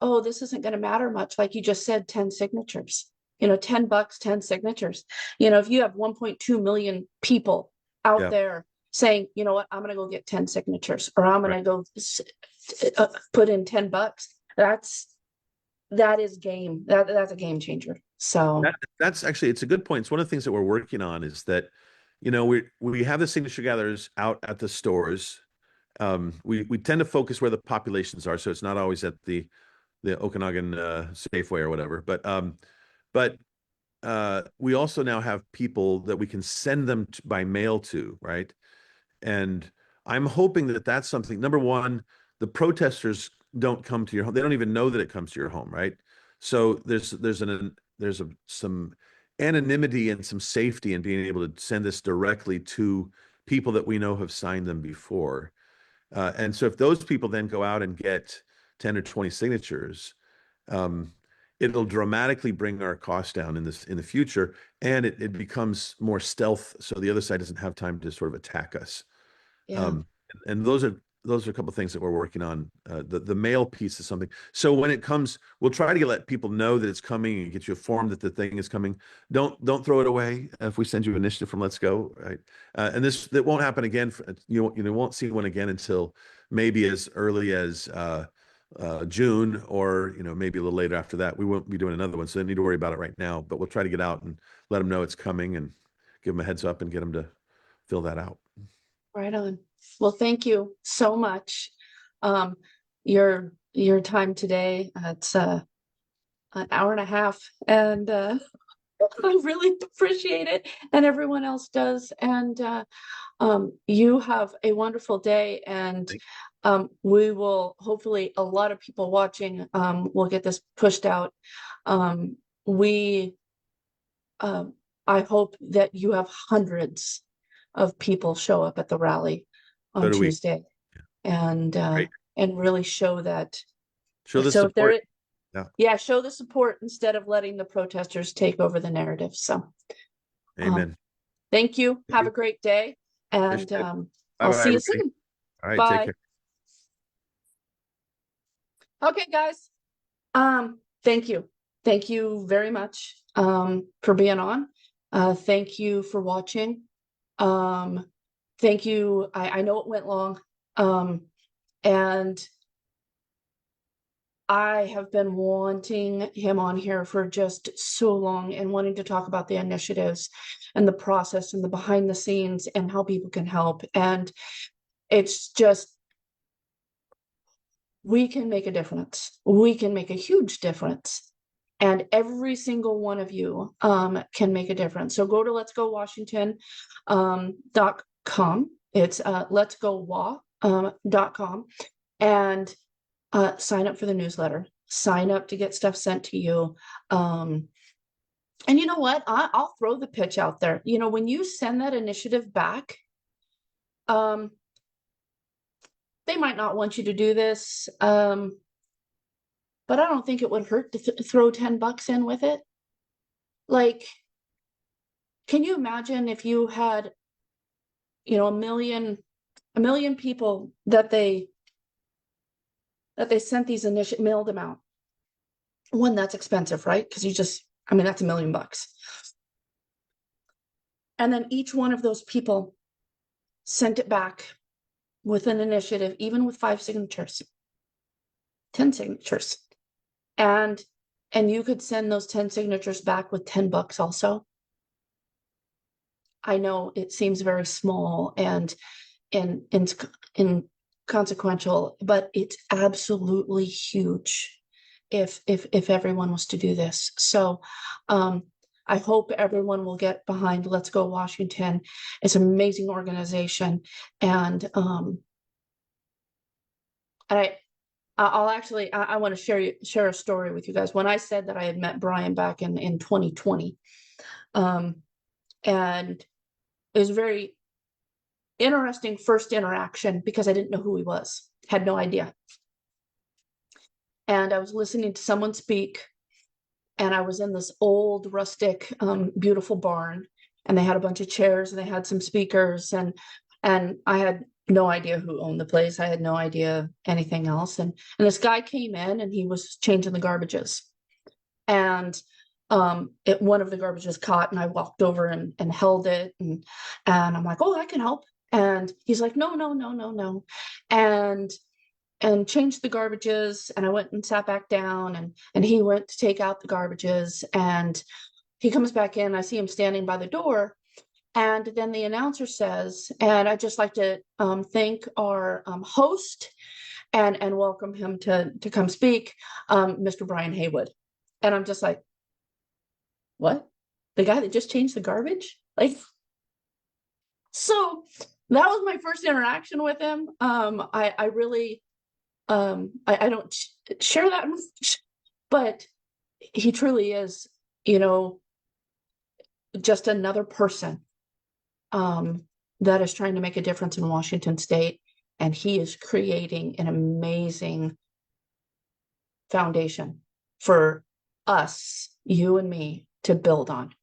oh, this isn't going to matter much. Like you just said, 10 signatures, $10, 10 signatures. If you have 1.2 million people out there saying, you know what, I'm going to go get 10 signatures, or I'm going to go put in $10. That is game. That's a game changer. So
that's actually, it's a good point. It's one of the things that we're working on is that, we have the signature gatherers out at the stores. We tend to focus where the populations are, so it's not always at the Okanagan Safeway or whatever. But we also now have people that we can send them by mail to, right? And I'm hoping that that's something. Number one, the protesters don't come to your home. They don't even know that it comes to your home, right? So there's some anonymity and some safety in being able to send this directly to people that we know have signed them before. And so if those people then go out and get 10 or 20 signatures, it'll dramatically bring our costs down in the future, and it becomes more stealth, so the other side doesn't have time to sort of attack us. And those are a couple of things that we're working on. The mail piece is something. So when it comes, we'll try to let people know that it's coming and get you informed that the thing is coming. Don't throw it away if we send you an initiative from Let's Go, right? And that won't happen again. You won't see one again until maybe as early as June, or maybe a little later after that. We won't be doing another one, so they need to worry about it right now. But we'll try to get out and let them know it's coming and give them a heads up and get them to fill that out.
Right on. Well, thank you so much. Your time today, it's an hour and a half, and I really appreciate it, and everyone else does. And you have a wonderful day, and we will, hopefully a lot of people watching will get this pushed out. I hope that you have hundreds of people show up at the rally on Tuesday, and really show that.
Show the support.
Show the support instead of letting the protesters take over the narrative. So
Amen.
Thank you.
Thank
Have
you.
a great day. And
Appreciate it.
I'll
Bye-bye,
see you
everybody.
soon.
All right, take
Bye.
care.
Okay, guys. Thank you. Thank you very much for being on. Thank you for watching. Thank you. I know it went long. And I have been wanting him on here for just so long and wanting to talk about the initiatives and the process and the behind the scenes and how people can help. And it's just, we can make a difference. We can make a huge difference. And every single one of you can make a difference. So go to letsgowashington.com. It's letsgowa.com and sign up for the newsletter, sign up to get stuff sent to you. And you know what? I'll throw the pitch out there. You know, when you send that initiative back, they might not want you to do this, but I don't think it would hurt to throw $10 in with it. Like, can you imagine if you had, you know, a million people that they sent these mailed them out? One, that's expensive, right? Because I mean, that's $1 million. And then each one of those people sent it back with an initiative, even with 5 signatures, 10 signatures. And you could send those 10 signatures back with $10 also. I know it seems very small and inconsequential, but it's absolutely huge if everyone was to do this. So I hope everyone will get behind Let's Go Washington. It's an amazing organization. And I want to share a story with you guys. When I said that I had met Brian back in 2020, and it was a very interesting first interaction because I didn't know who he was, had no idea. And I was listening to someone speak, and I was in this old rustic beautiful barn, and they had a bunch of chairs and they had some speakers, and I had no idea who owned the place. I had no idea anything else. And this guy came in and he was changing the garbages, and one of the garbages caught, and I walked over and held it, and I'm like, oh, I can help. And he's like, no, and changed the garbages. And I went and sat back down, and he went to take out the garbages, and he comes back in. I see him standing by the door. And then the announcer says, and I'd just like to thank our host and welcome him to come speak, Mr. Brian Haywood. And I'm just like, what? The guy that just changed the garbage? Like, so that was my first interaction with him. I really, I don't share that much, but he truly is, you know, just another person that is trying to make a difference in Washington State. And he is creating an amazing foundation for us, you and me, to build on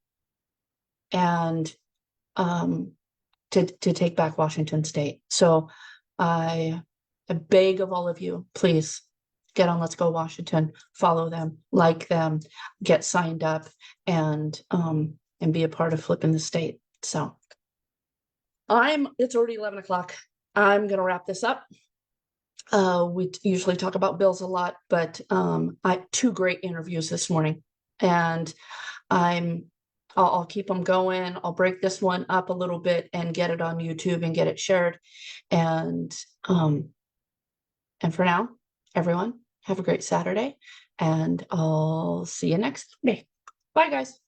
and to take back Washington State. So I beg of all of you, please get on Let's Go Washington, follow them, like them, get signed up, and be a part of flipping the state. So it's already 11 o'clock. I'm going to wrap this up. We usually talk about bills a lot, but I had 2 great interviews this morning, and I'll keep them going. I'll break this one up a little bit and get it on YouTube and get it shared. And for now, everyone, have a great Saturday, and I'll see you next day. Bye, guys.